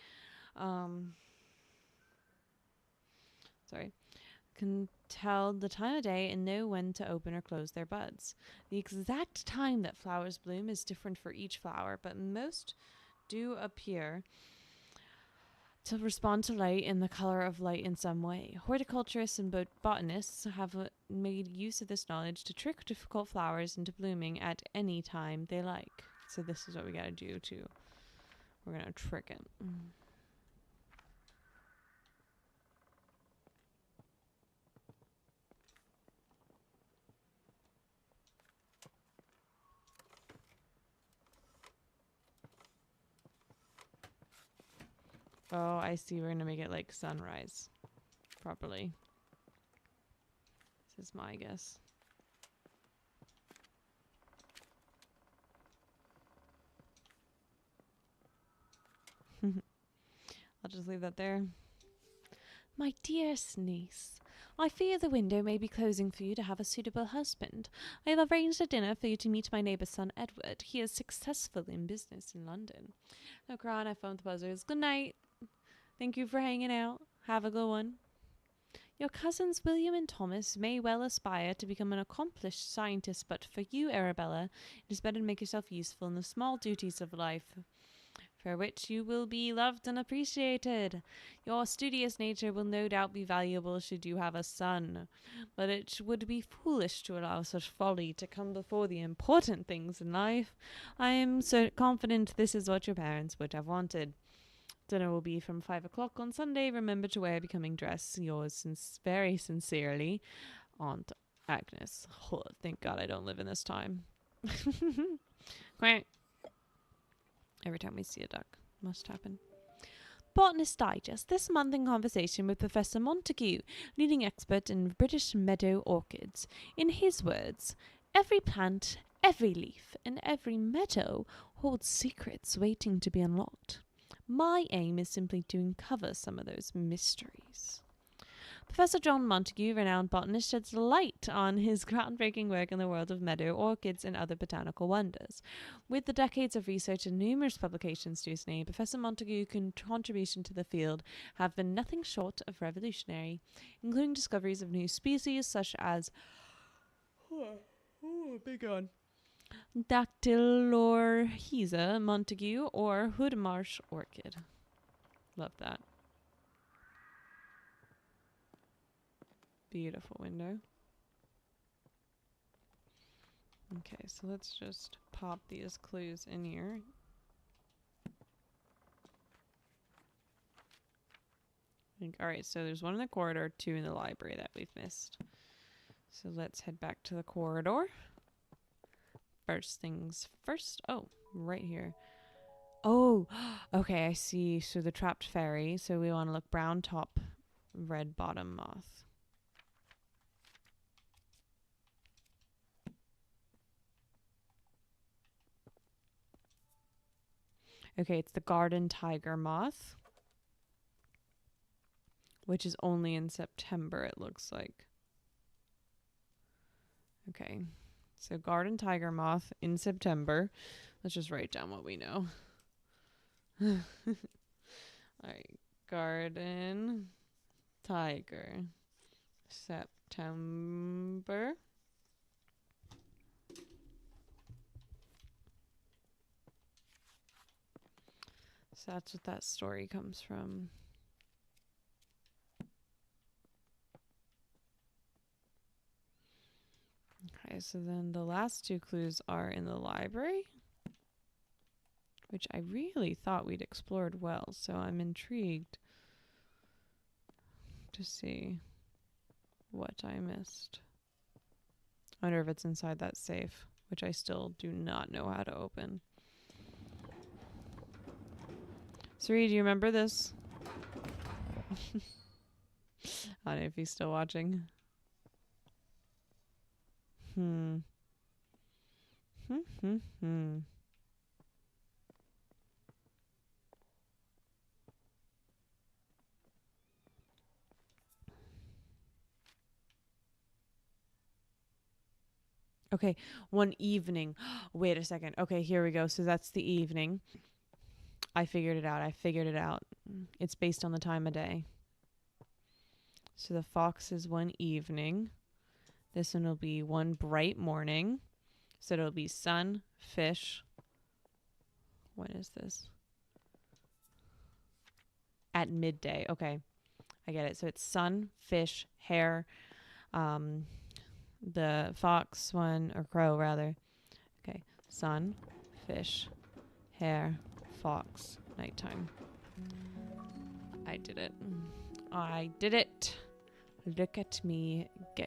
Can tell the time of day and know when to open or close their buds. The exact time that flowers bloom is different for each flower, but most do appear to respond to light and the color of light in some way. Horticulturists and botanists have made use of this knowledge to trick difficult flowers into blooming at any time they like. So this is what we gotta do too. We're gonna trick it. Oh, I see. We're gonna make it like sunrise properly. This is my guess. I'll just leave that there. My dearest niece, I fear the window may be closing for you to have a suitable husband. I have arranged a dinner for you to meet my neighbour's son Edward. He is successful in business in London. No crying, I found the buzzers. Good night. Thank you for hanging out. Have a good one. Your cousins William and Thomas may well aspire to become an accomplished scientist, but for you, Arabella, it is better to make yourself useful in the small duties of life, for which you will be loved and appreciated. Your studious nature will no doubt be valuable should you have a son, but it would be foolish to allow such folly to come before the important things in life. I am so confident this is what your parents would have wanted. Dinner will be from 5 o'clock on Sunday. Remember to wear a becoming dress. Yours very sincerely, Aunt Agnes. Oh, thank God I don't live in this time. Quack. Every time we see a duck. Must happen. Botanist Digest, this month in conversation with Professor Montague, leading expert in British meadow orchids. In his words, every plant, every leaf, and every meadow holds secrets waiting to be unlocked. My aim is simply to uncover some of those mysteries. Professor John Montague, renowned botanist, sheds light on his groundbreaking work in the world of meadow orchids and other botanical wonders. With the decades of research and numerous publications to his name, Professor Montague's contribution to the field have been nothing short of revolutionary, including discoveries of new species such as big on Dactylorhiza Montague or hood marsh orchid. Love that. Beautiful window. Okay, so let's just pop these clues in here. Alright, so there's one in the corridor, 2 in the library that we've missed. So let's head back to the corridor. First things first. Oh, right here. Oh, okay, I see. So the trapped fairy. So we want to look brown top, red bottom moth. Okay, it's the garden tiger moth, which is only in September, it looks like. Okay, so garden tiger moth in September. Let's just write down what we know. All right, garden tiger, September. So that's what that story comes from. Okay, so then the last 2 clues are in the library, which I really thought we'd explored well, so I'm intrigued to see what I missed. I wonder if it's inside that safe, which I still do not know how to open. Suri, do you remember this? I don't know if he's still watching. Okay, one evening. Wait a second. Okay, here we go. So that's the evening. I figured it out. It's based on the time of day. So the fox is one evening. This one will be one bright morning. So it'll be sun, fish. What is this? At midday. Okay, I get it. So it's sun, fish, hare, the fox one, or crow rather. Okay, sun, fish, hare, fox, nighttime. I did it. I did it. Look at me go.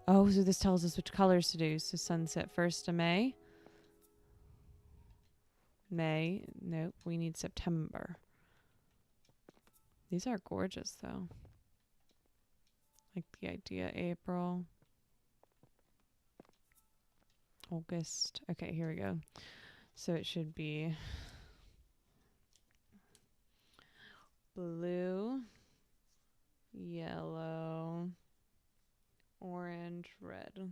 Oh, so this tells us which colors to do. So sunset 1st of May. May. Nope, we need September. These are gorgeous though. Like the idea. April. August. Okay, here we go. So it should be blue, yellow, orange, red.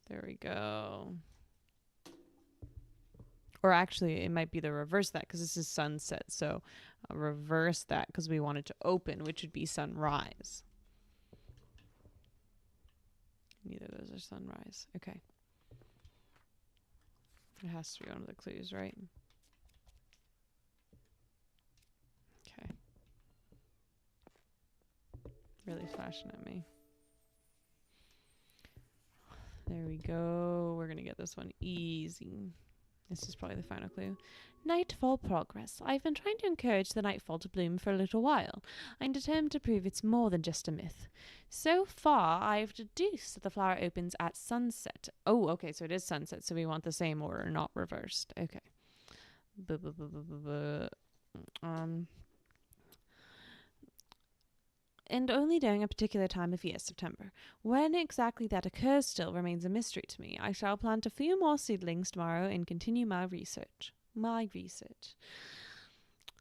There we go. Or actually, it might be the reverse of that because this is sunset. So reverse that because we want it to open, which would be sunrise. Neither of those are sunrise. Okay. It has to be one of the clues, right? Okay. Really flashing at me. There we go. We're going to get this one easy. This is probably the final clue. Nightfall progress. I've been trying to encourage the nightfall to bloom for a little while. I'm determined to prove it's more than just a myth. So far, I've deduced that the flower opens at sunset. Oh, okay, so it is sunset, so we want the same order, not reversed. Okay. And only during a particular time of year, September. When exactly that occurs still remains a mystery to me. I shall plant a few more seedlings tomorrow and continue my research.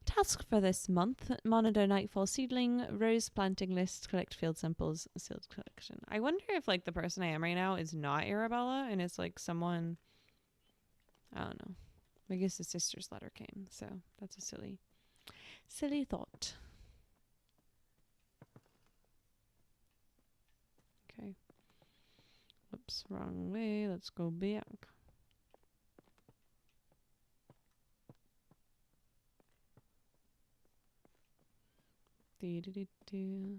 Task for this month: monitor nightfall seedling, rose planting list, collect field samples, sealed collection. I wonder if like the person I am right now is not Arabella and it's like someone, I don't know. I guess the sister's letter came, so that's a silly thought. Okay. Whoops, wrong way. Let's go back. Do.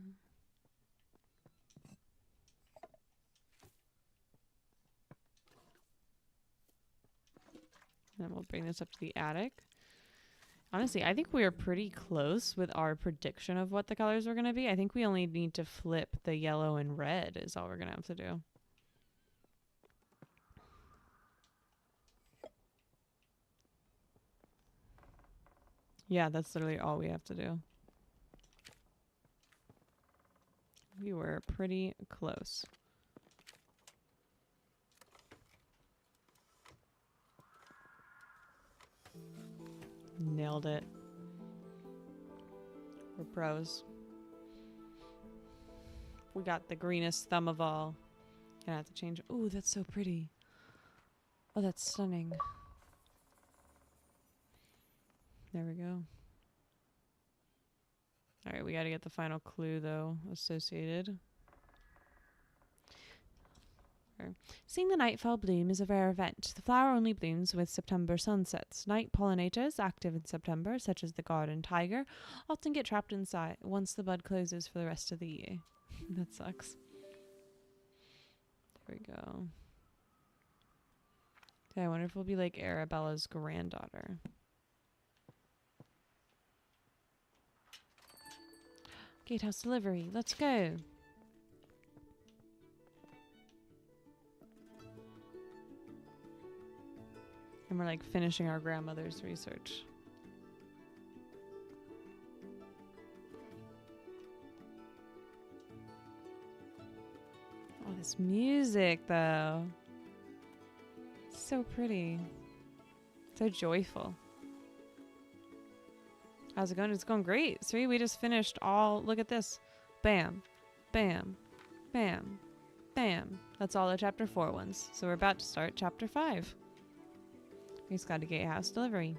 And we'll bring this up to the attic. Honestly, I think we are pretty close with our prediction of what the colors are going to be. I think we only need to flip the yellow and red is all we're going to have to do. Yeah, that's literally all we have to do. We were pretty close. Nailed it. We're pros. We got the greenest thumb of all. Gonna have to change. Ooh, that's so pretty. Oh, that's stunning. There we go. All right, we got to get the final clue, though, associated. Seeing the nightfall bloom is a rare event. The flower only blooms with September sunsets. Night pollinators, active in September, such as the garden tiger, often get trapped inside once the bud closes for the rest of the year. That sucks. There we go. Okay, I wonder if we'll be like Arabella's granddaughter. Gatehouse delivery. Let's go. And we're like finishing our grandmother's research. Oh, this music, though. So pretty. So joyful. How's it going? It's going great. See, we just finished all. Look at this. Bam. Bam. Bam. Bam. That's all the chapter 4 ones. So we're about to start chapter 5. We just got a gatehouse delivery.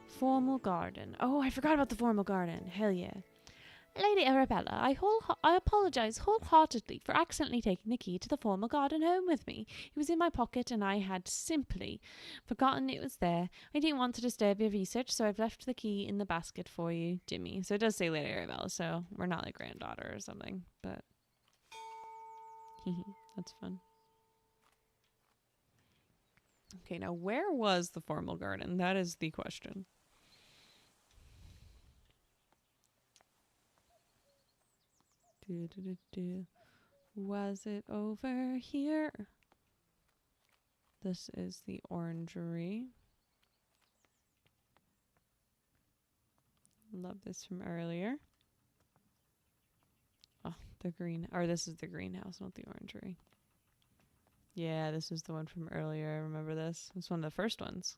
Formal garden. Oh, I forgot about the formal garden. Hell yeah. Lady Arabella, I apologize wholeheartedly for accidentally taking the key to the formal garden home with me. It was in my pocket and I had simply forgotten it was there. I didn't want to disturb your research, so I've left the key in the basket for you, Jimmy. So it does say Lady Arabella, so we're not like granddaughter or something, but that's fun. Okay, now where was the formal garden? That is the question. Was it over here? This is the orangery. Love this from earlier. Oh, the green, or this is the greenhouse, not the orangery. Yeah, this is the one from earlier. I remember this. It's one of the first ones.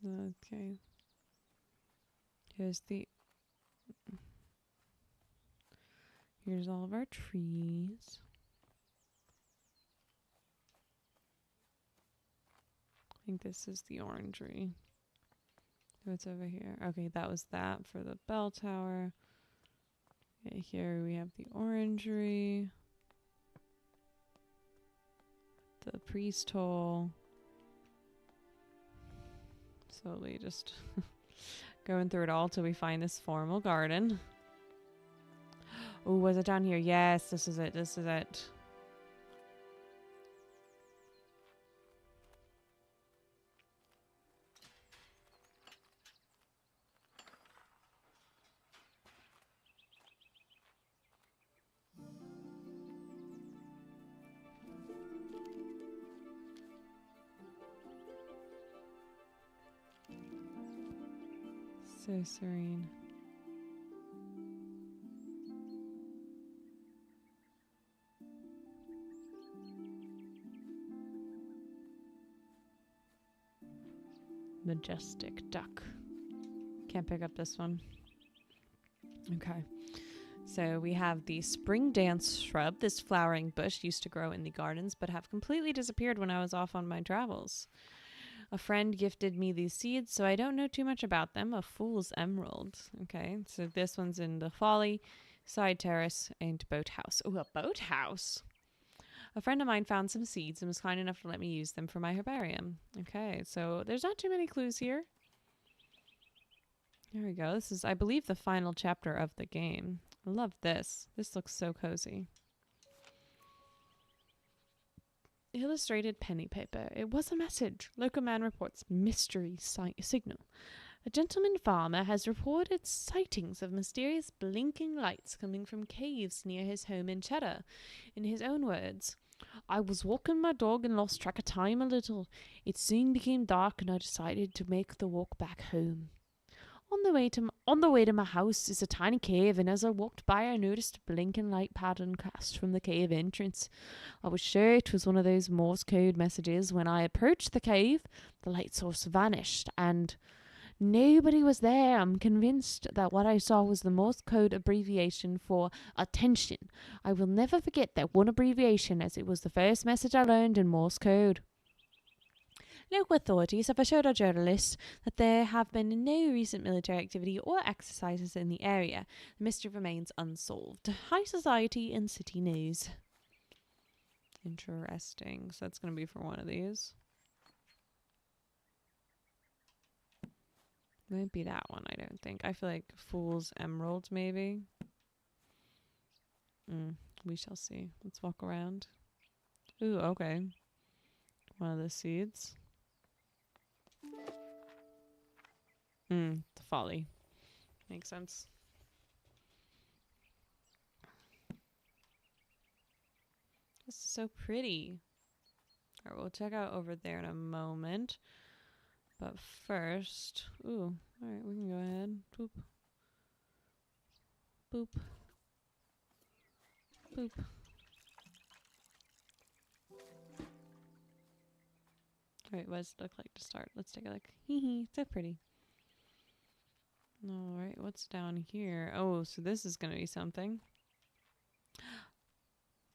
Okay. Here's all of our trees. I think this is the orangery. What's over here? Okay, that was that for the bell tower. Okay, here we have the orangery. The priest hole. Slowly just going through it all till we find this formal garden. Oh, was it down here? Yes, this is it. This is it. So serene. Majestic duck. Can't pick up this one. Okay. So we have the spring dance shrub. This flowering bush used to grow in the gardens, but have completely disappeared when I was off on my travels. A friend gifted me these seeds, so I don't know too much about them. A fool's emerald. Okay, so this one's in the folly, side terrace, and boathouse. Oh, a boathouse. A friend of mine found some seeds and was kind enough to let me use them for my herbarium. Okay, so there's not too many clues here. There we go. This is, I believe, the final chapter of the game. I love this. This looks so cozy. Illustrated penny paper. It was a message. Local man reports mystery signal. A gentleman farmer has reported sightings of mysterious blinking lights coming from caves near his home in Cheddar. In his own words, I was walking my dog and lost track of time a little. It soon became dark and I decided to make the walk back home. On the way to my house is a tiny cave, and as I walked by I noticed a blinking light pattern cast from the cave entrance. I was sure it was one of those Morse code messages. When I approached the cave, the light source vanished and nobody was there. I'm convinced that what I saw was the Morse code abbreviation for attention. I will never forget that one abbreviation, as it was the first message I learned in Morse code. Local authorities have assured our journalists that there have been no recent military activity or exercises in the area. The mystery remains unsolved. High society and city news. Interesting. So that's going to be for one of these. Won't be that one, I don't think. I feel like Fool's Emerald, maybe. We shall see. Let's walk around. Ooh, okay. One of the seeds. The folly. Makes sense. This is so pretty. Alright, we'll check out over there in a moment. But first... Ooh, alright, we can go ahead. Boop. Boop. Boop. Alright, what does it look like to start? Let's take a look. Hee hee, so pretty. Alright, what's down here? Oh, so this is gonna be something.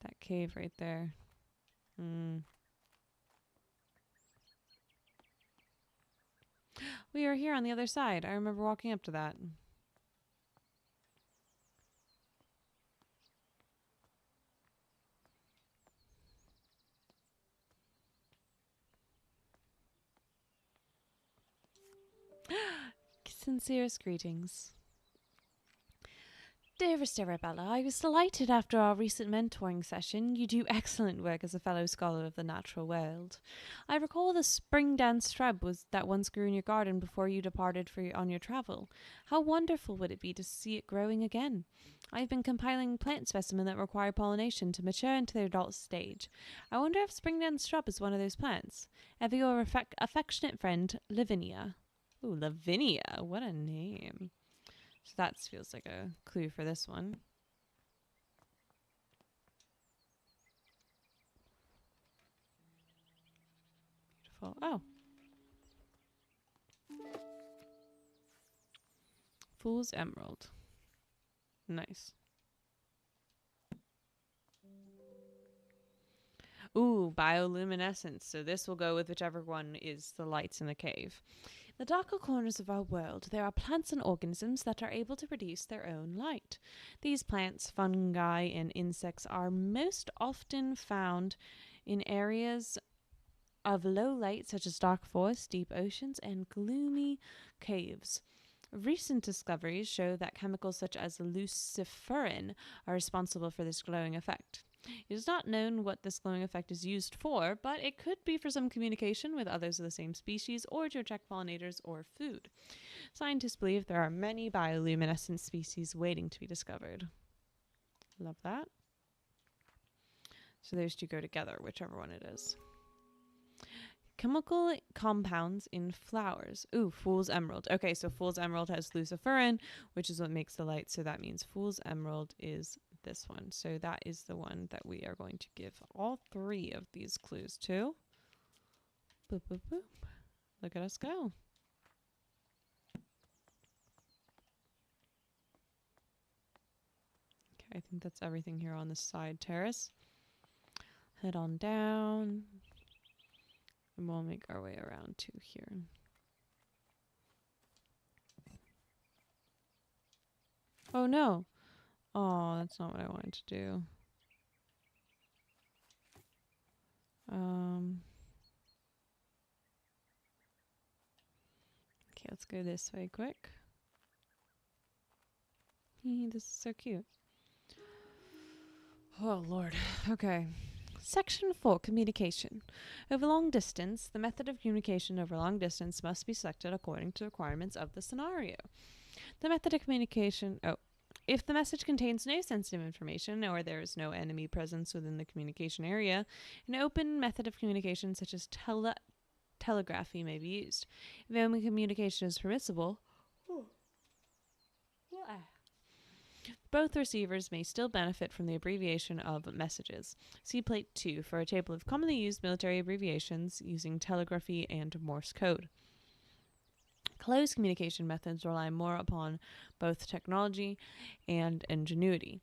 That cave right there. We are here on the other side. I remember walking up to that. Sincerest greetings. Dearest Arabella, I was delighted after our recent mentoring session. You do excellent work as a fellow scholar of the natural world. I recall the spring dance shrub that once grew in your garden before you departed on your travel. How wonderful would it be to see it growing again? I've been compiling plant specimens that require pollination to mature into their adult stage. I wonder if spring dance shrub is one of those plants. Ever your affectionate friend, Lavinia. Ooh, Lavinia, what a name. So that feels like a clue for this one. Beautiful. Oh. Fool's Emerald. Nice. Ooh, bioluminescence. So this will go with whichever one is the lights in the cave. In the darker corners of our world, there are plants and organisms that are able to produce their own light. These plants, fungi, and insects are most often found in areas of low light, such as dark forests, deep oceans, and gloomy caves. Recent discoveries show that chemicals such as luciferin are responsible for this glowing effect. It is not known what this glowing effect is used for, but it could be for some communication with others of the same species or to attract pollinators or food. Scientists believe there are many bioluminescent species waiting to be discovered. Love that. So those two go together, whichever one it is. Chemical compounds in flowers. Ooh, Fool's Emerald. Okay, so Fool's Emerald has luciferin, which is what makes the light. So that means Fool's Emerald is this one. So that is the one that we are going to give all three of these clues to. Boop, boop, boop. Look at us go. Okay, I think that's everything here on the side terrace. Head on down. And we'll make our way around to here. Oh no. Oh, that's not what I wanted to do. Okay, let's go this way quick. This is so cute. Oh Lord. Okay. Section 4, communication. Over long distance, the method of communication over long distance must be selected according to the requirements of the scenario. The method of communication, if the message contains no sensitive information or there is no enemy presence within the communication area, an open method of communication such as telegraphy may be used. If only communication is permissible, both receivers may still benefit from the abbreviation of messages. See Plate 2 for a table of commonly used military abbreviations using telegraphy and Morse code. Closed communication methods rely more upon both technology and ingenuity.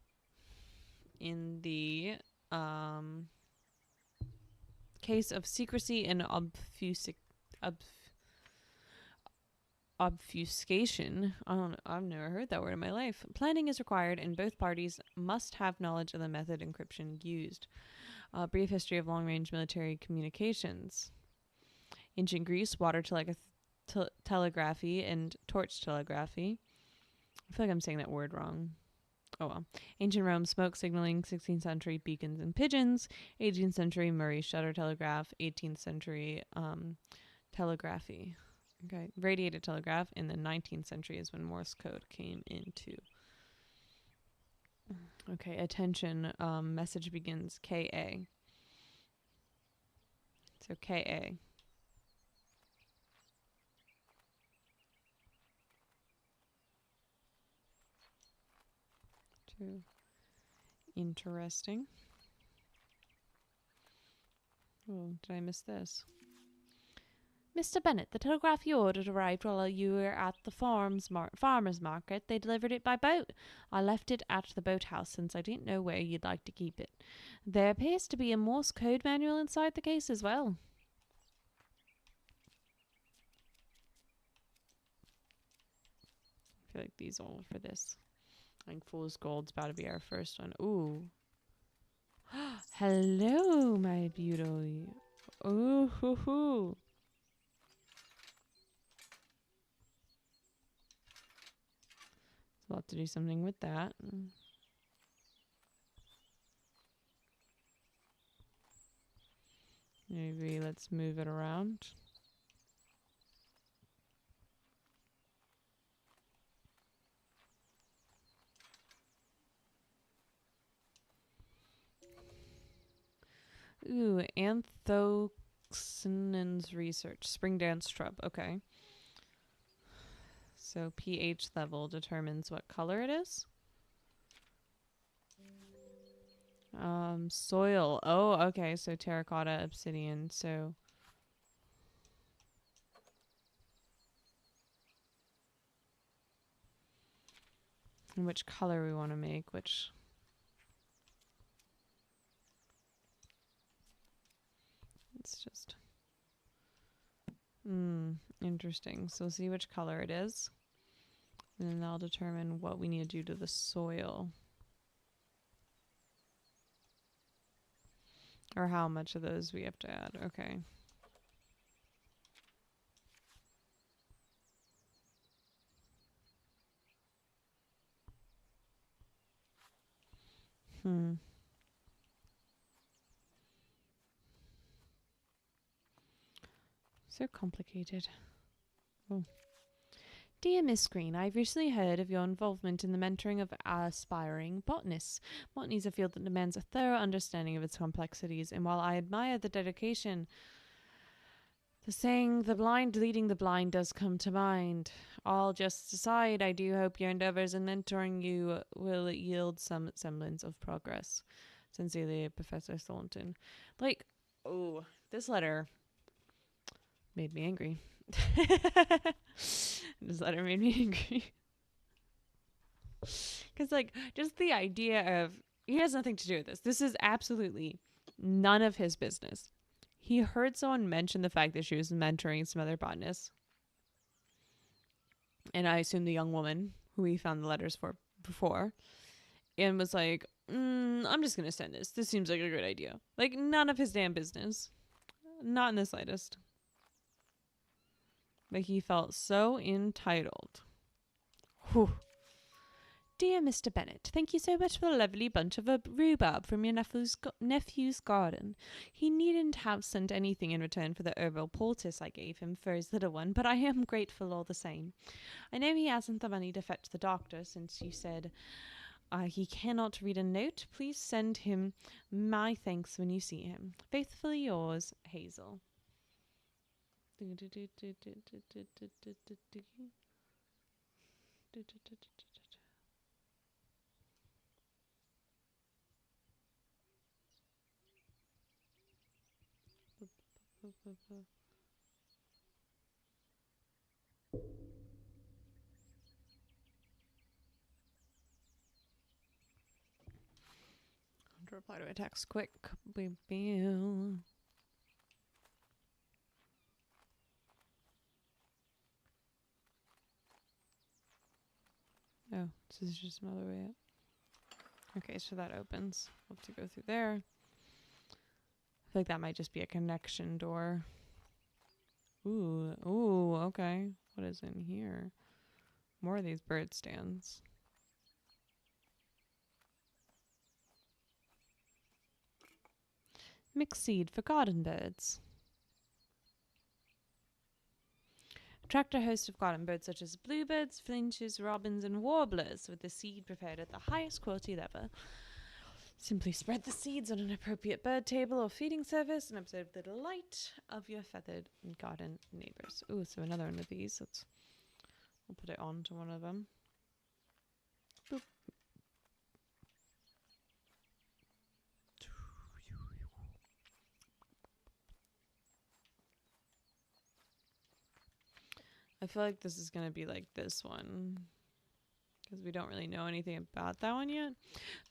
In the case of secrecy and obfuscation, I've never heard that word in my life. Planning is required and both parties must have knowledge of the method encryption used. A brief history of long-range military communications. Ancient Greece, water telegraphy and torch telegraphy. I feel like I'm saying that word wrong. Oh well. Ancient Rome, smoke signaling, 16th century beacons and pigeons, 18th century Murray shutter telegraph, 18th century telegraphy. Okay, radiated telegraph in the 19th century is when Morse code came into. Okay, attention, message begins KA. So KA. Interesting. Oh, did I miss this? Mr. Bennett, the telegraph you ordered arrived while you were at the farmer's market. They delivered it by boat. I left it at the boathouse since I didn't know where you'd like to keep it. There appears to be a Morse code manual inside the case as well. I feel like these are all for this. I think Fool's Gold's about to be our first one. Ooh. Hello, my beauty. Ooh, hoo, hoo. We'll have to do something with that. Maybe let's move it around. Ooh, anthocyanins research. Spring dance shrub. Okay. So pH level determines what color it is. Soil. Oh, okay. So terracotta, obsidian. So and which color we want to make, which it's just interesting. So we'll see which color it is, and then that'll determine what we need to do to the soil, or how much of those we have to add. Okay. So complicated. Oh. Dear Miss Green, I've recently heard of your involvement in the mentoring of aspiring botanists. Botany is a field that demands a thorough understanding of its complexities, and while I admire the dedication, the saying, the blind leading the blind, does come to mind. All jests aside, I do hope your endeavours in mentoring you will yield some semblance of progress. Sincerely, Professor Thornton. Like, oh, this letter made me angry. This letter made me angry. Because, like, just the idea of, he has nothing to do with this. This is absolutely none of his business. He heard someone mention the fact that she was mentoring some other botanists. And I assume the young woman who he found the letters for before. And was like, I'm just going to send this. This seems like a good idea. Like, none of his damn business. Not in the slightest. But he felt so entitled. Whew. Dear Mr. Bennet, thank you so much for the lovely bunch of rhubarb from your nephew's garden. He needn't have sent anything in return for the herbal poultice I gave him for his little one, but I am grateful all the same. I know he hasn't the money to fetch the doctor, since you said he cannot read a note. Please send him my thanks when you see him. Faithfully yours, Hazel. To reply to a text quick. Oh, this is just another way up. Okay, so that opens. We'll have to go through there. I feel like that might just be a connection door. Ooh, okay. What is in here? More of these bird stands. Mixed seed for garden birds. Attract a host of garden birds such as bluebirds, finches, robins, and warblers with the seed prepared at the highest quality level. Simply spread the seeds on an appropriate bird table or feeding surface and observe the delight of your feathered garden neighbors. Ooh, so another one of these. We'll put it on to one of them. Boop. I feel like this is going to be like this one, because we don't really know anything about that one yet.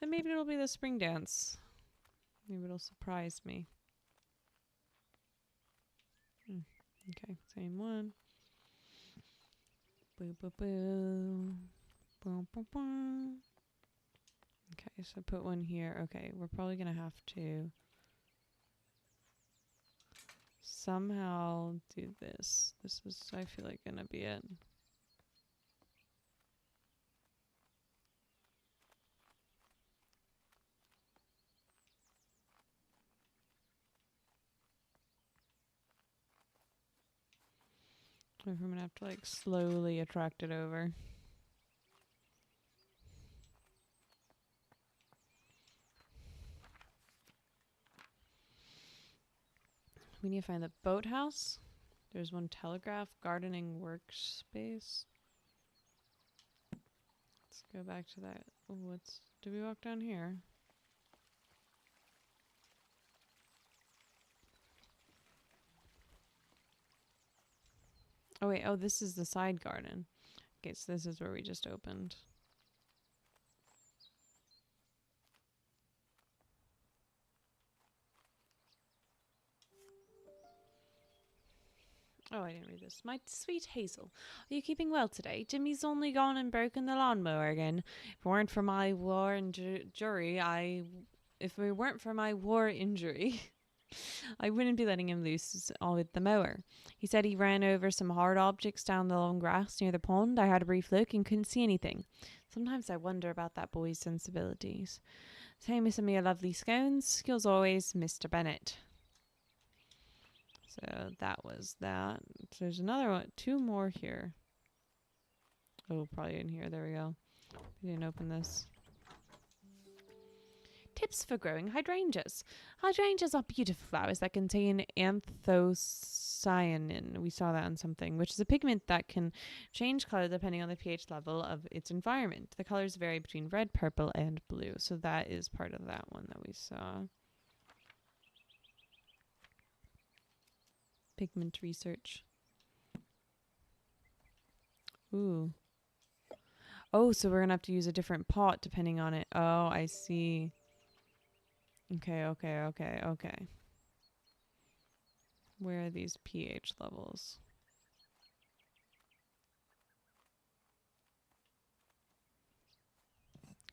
But maybe it'll be the spring dance. Maybe it'll surprise me. Okay, same one. Boo, boo, boo. Boom, boom, boom. Okay, so put one here. Okay, we're probably going to have to somehow do this. This is, I feel like, going to be it. I'm going to have to, like, slowly attract it over. We need to find the boathouse. There's one telegraph gardening workspace. Let's go back to that. Oh, did we walk down here? Oh wait, this is the side garden. Okay, so this is where we just opened. Oh, I didn't read this. My sweet Hazel, are you keeping well today? Jimmy's only gone and broken the lawnmower again. If it weren't for my war injury, if it weren't for my war injury, I wouldn't be letting him loose all with the mower. He said he ran over some hard objects down the long grass near the pond. I had a brief look and couldn't see anything. Sometimes I wonder about that boy's sensibilities. Same with some of your lovely scones. Skills always, Mr. Bennett. So that was that. So there's another one, 2 more here. Oh, probably in here. There we go. We didn't open this. Tips for growing hydrangeas. Hydrangeas are beautiful flowers that contain anthocyanin. We saw that on something, which is a pigment that can change color depending on the pH level of its environment. The colors vary between red, purple, and blue. So that is part of that one that we saw. Pigment research. Ooh. Oh, so we're going to have to use a different pot depending on it. Oh, I see. Okay. Where are these pH levels?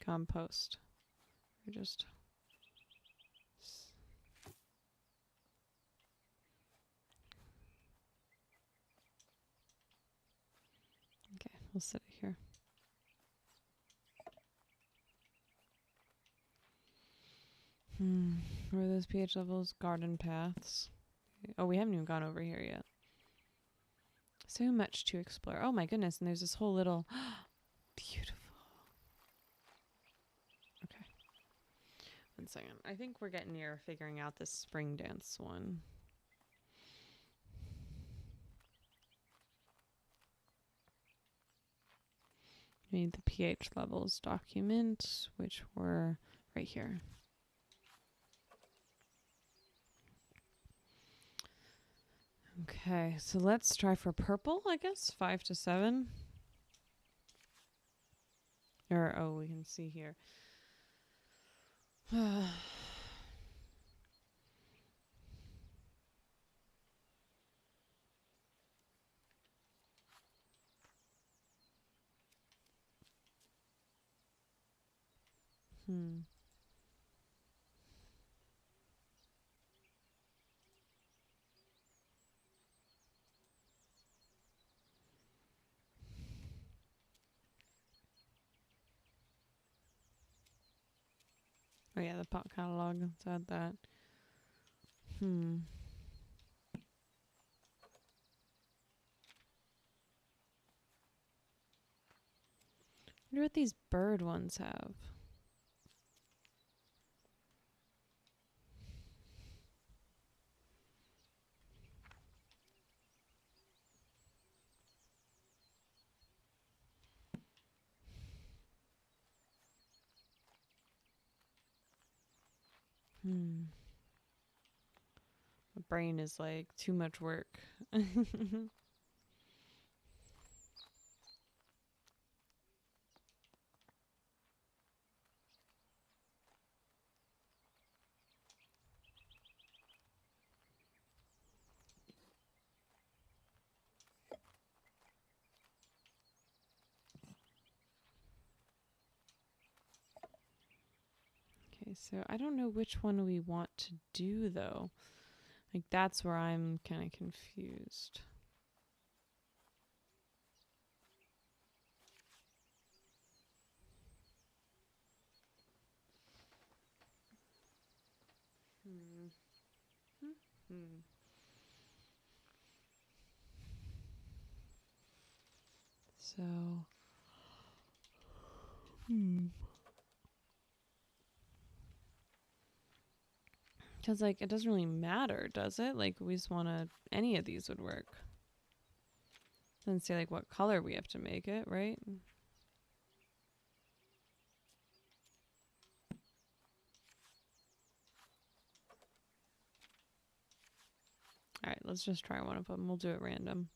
Compost. We're just... Okay, we'll set it here. Where are those pH levels? Garden paths. Oh, we haven't even gone over here yet. So much to explore. Oh my goodness, and there's this whole little... Beautiful. Okay. 1 second. I think we're getting near figuring out this spring dance one. We need the pH levels document, which were right here. Okay, so let's try for purple, I guess. 5 to 7. Or, oh, we can see here. Oh yeah, the pot catalog. Let's add that. I wonder what these bird ones have. The brain is like too much work. Okay, so I don't know which one we want to do though. Like that's where I'm kind of confused. So, because like it doesn't really matter, does it? Like we just want to, any of these would work. Doesn't say like what color we have to make it, right? All right, let's just try one of them. We'll do it random.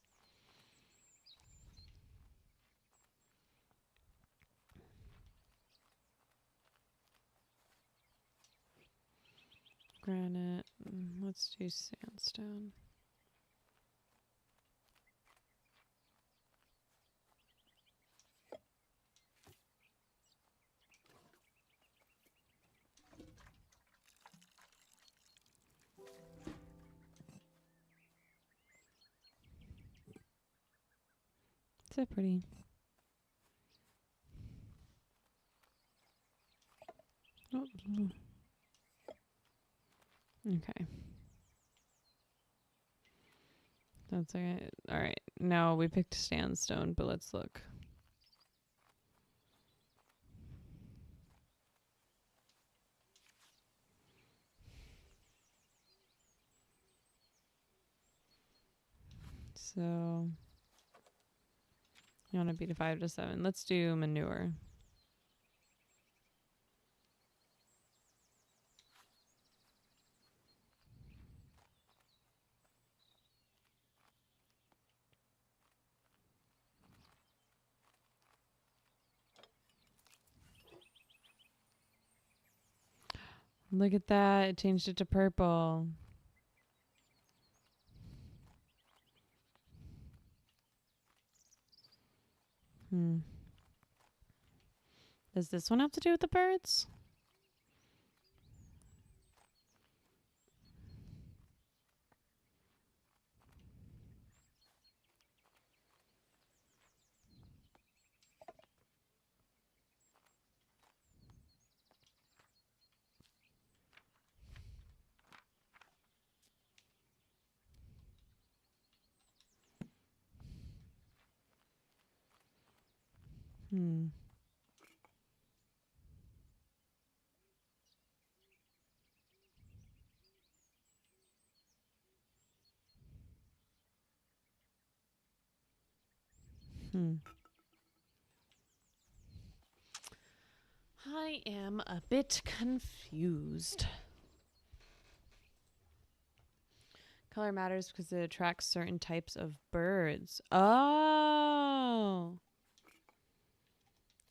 Granite. Let's do sandstone. So pretty. Oh. Okay. That's okay. All right. No, we picked sandstone, but let's look. So you want to beat a 5 to 7. Let's do manure. Look at that. It changed it to purple. Does this one have to do with the birds? Hmm. Hmm. I am a bit confused. Color matters because it attracts certain types of birds. Oh.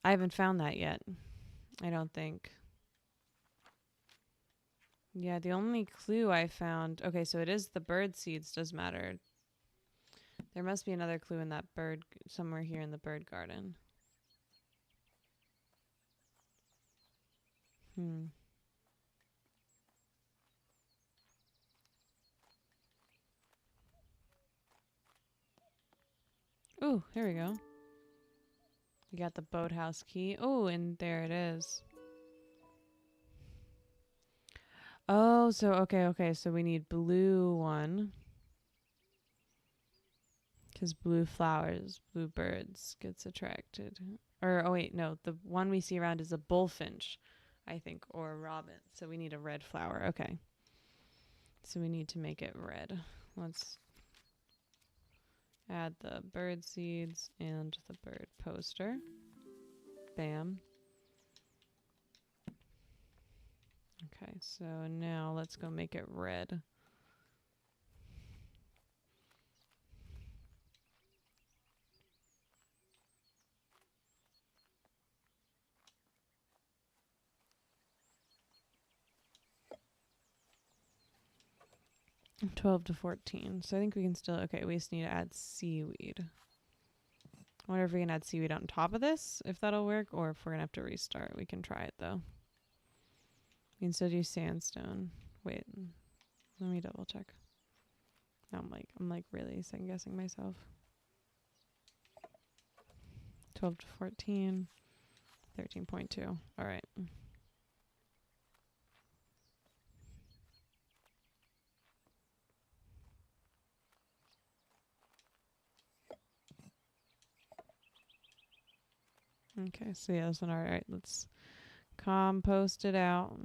I haven't found that yet. I don't think. Yeah, the only clue I found. Okay, so it is the bird seeds does matter. There must be another clue in that bird somewhere here in the bird garden. Hmm. Ooh, here we go. We got the boathouse key. Oh, and there it is. Oh, so okay. So we need blue one. Because blue flowers, blue birds gets attracted. Or, oh wait, no. The one we see around is a bullfinch, I think, or a robin. So we need a red flower. Okay. So we need to make it red. Let's add the bird seeds and the bird poster. Bam. Okay, so now let's go make it red. Mm. 12 to 14. So I think we can still, okay, we just need to add seaweed. I wonder if we can add seaweed on top of this, if that'll work, or if we're gonna have to restart. We can try it though. We can still do sandstone. Wait, let me double check. Now I'm like really second guessing myself. 12 to 14. 13.2. All right. Okay, so yeah, this one. All right, let's compost it out.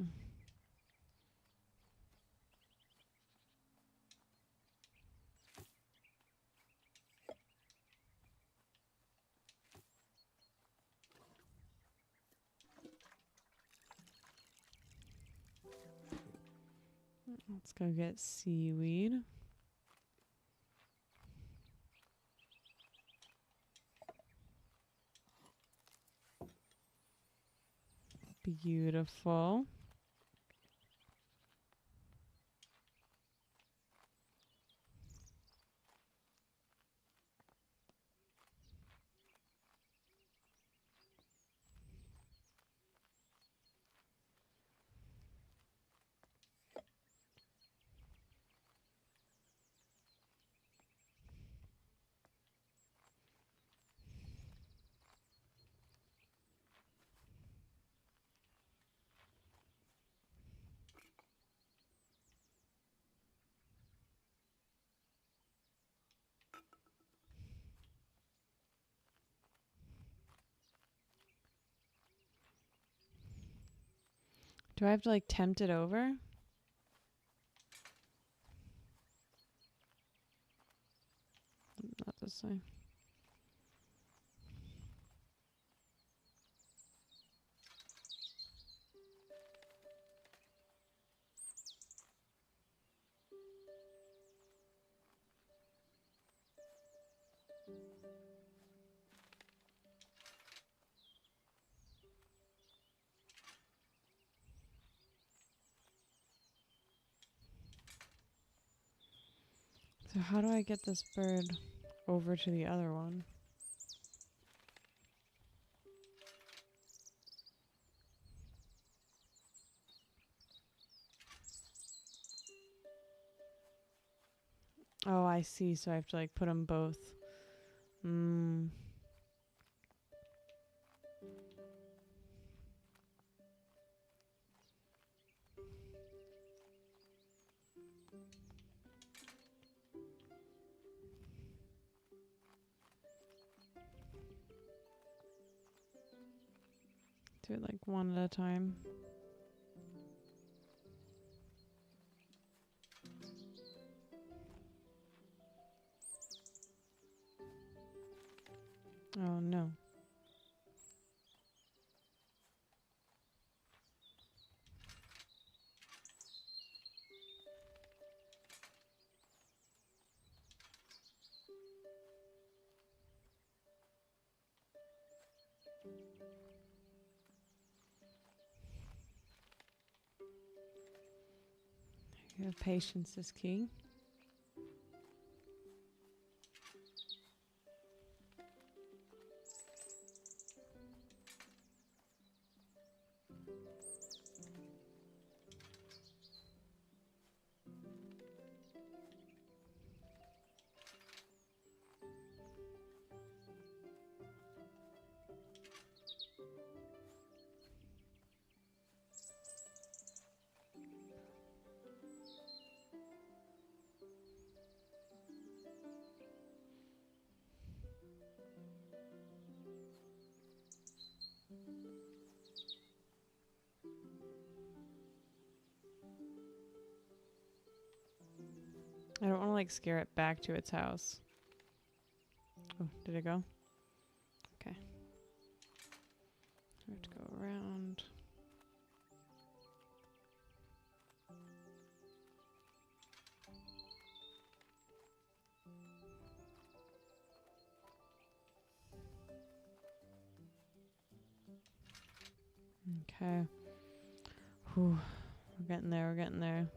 Let's go get seaweed. Beautiful. Do I have to like tempt it over? Not this way. So how do I get this bird over to the other one? Oh, I see. So I have to like put them both. Mm. Do it like one at a time. Oh no. Yeah, patience is key. I don't want to like scare it back to its house. Oh, did it go? Okay. I have to go around. Okay. Whew. We're getting there. We're getting there.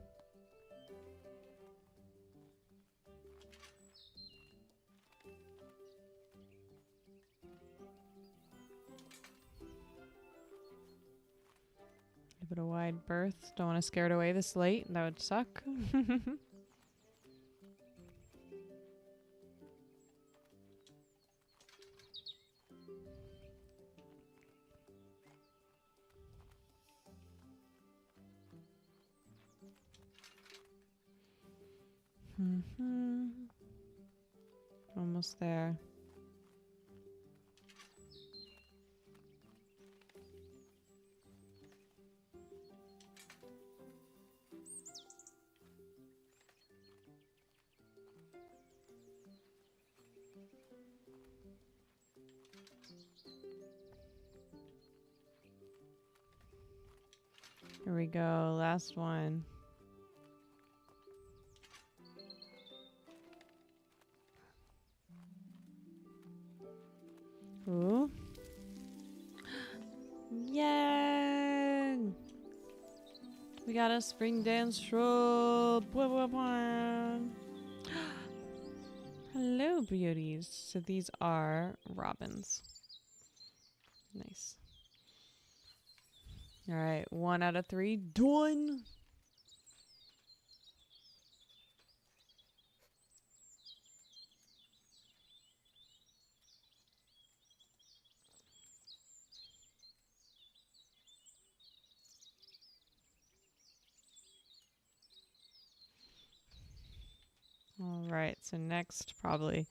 Give it a wide berth. Don't want to scare it away this late. That would suck. Almost there. Here we go. Last one. Ooh. Yay! We got a spring dance shrub. Wah, wah, wah. Hello, beauties. So these are robins. Nice. All right, 1 out of 3 done. All right, so next probably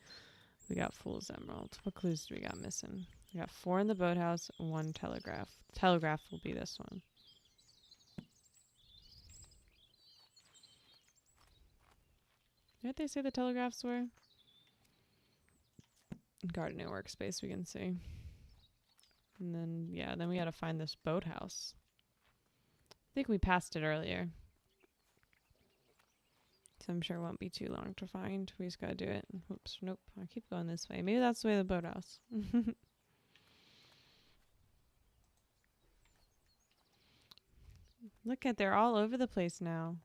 we got Fool's Emerald. What clues do we got missing? We got 4 in the boathouse, 1 telegraph. Telegraph will be this one. Did they say the telegraphs were? Gardening workspace, we can see. And then, yeah, then we gotta find this boathouse. I think we passed it earlier. So I'm sure it won't be too long to find. We just gotta do it. Oops, nope. I keep going this way. Maybe that's the way to the boathouse. Look at, they're all over the place now.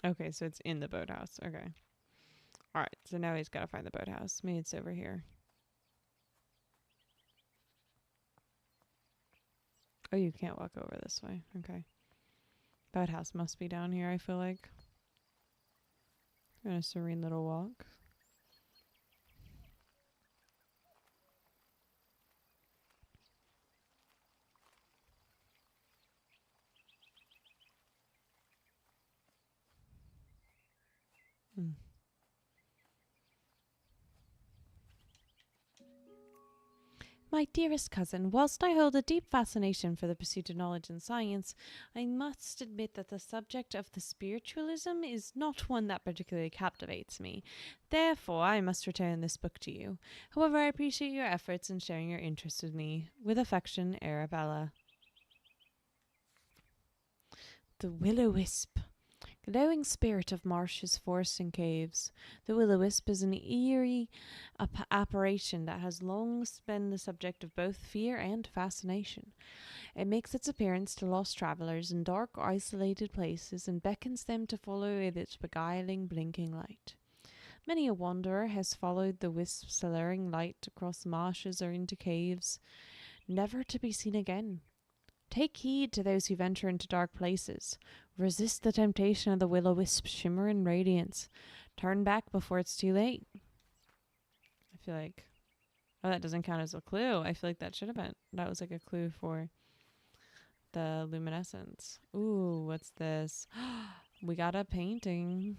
Okay, so it's in the boathouse. Okay. Alright, so now he's gotta find the boathouse. Maybe it's over here. Oh, you can't walk over this way. Okay. Boathouse must be down here, I feel like. And a serene little walk. Hmm. My dearest cousin, whilst I hold a deep fascination for the pursuit of knowledge and science, I must admit that the subject of the spiritualism is not one that particularly captivates me. Therefore, I must return this book to you. However, I appreciate your efforts in sharing your interest with me. With affection, Arabella. The Will-o-wisp. Glowing spirit of marshes, forests, and caves, the will-o-wisp is an eerie apparition that has long been the subject of both fear and fascination. It makes its appearance to lost travellers in dark, isolated places and beckons them to follow its beguiling, blinking light. Many a wanderer has followed the wisp's alluring light across marshes or into caves, never to be seen again. Take heed to those who venture into dark places. Resist the temptation of the will-o-wisp's shimmer and radiance. Turn back before it's too late. I feel like... Oh, that doesn't count as a clue. I feel like that should have been. That was like a clue for the luminescence. Ooh, what's this? We got a painting.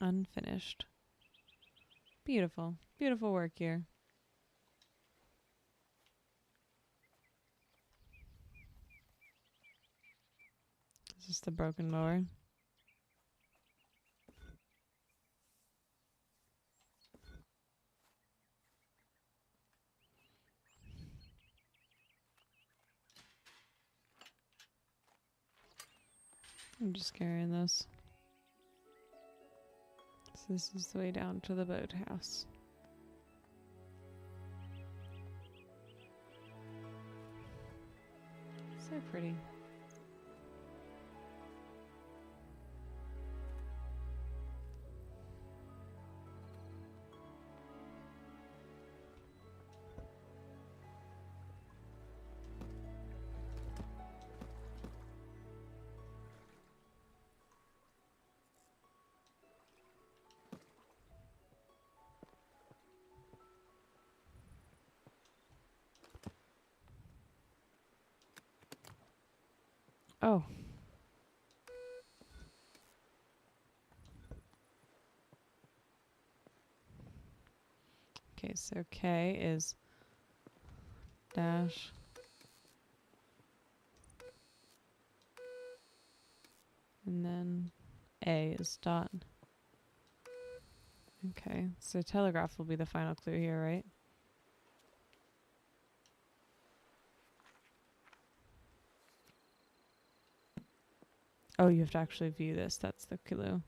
Unfinished. Beautiful. Beautiful work here. Is this the broken mower? I'm just carrying this. So this is the way down to the boathouse. So pretty. Oh. Okay, so K is dash. And then A is dot. Okay, so telegraph will be the final clue here, right? Oh, you have to actually view this. That's the clue.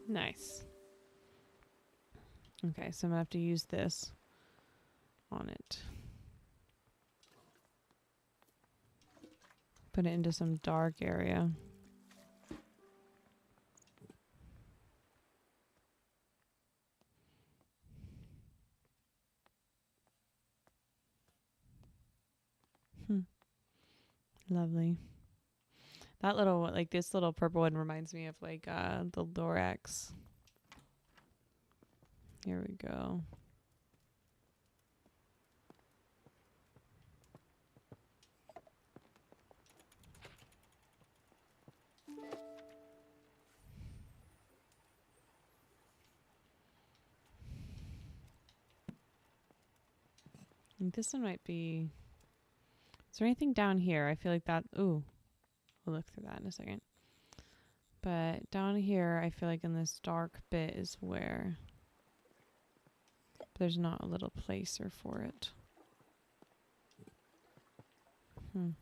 Nice. Okay, so I'm going to have to use this on it. Put it into some dark area. Lovely. That little, like this little purple one reminds me of like the Lorax. Here we go. I think this one might be... Is there anything down here? I feel like that... Ooh. We'll look through that in a second. But down here, I feel like in this dark bit is where there's not a little placer for it. Do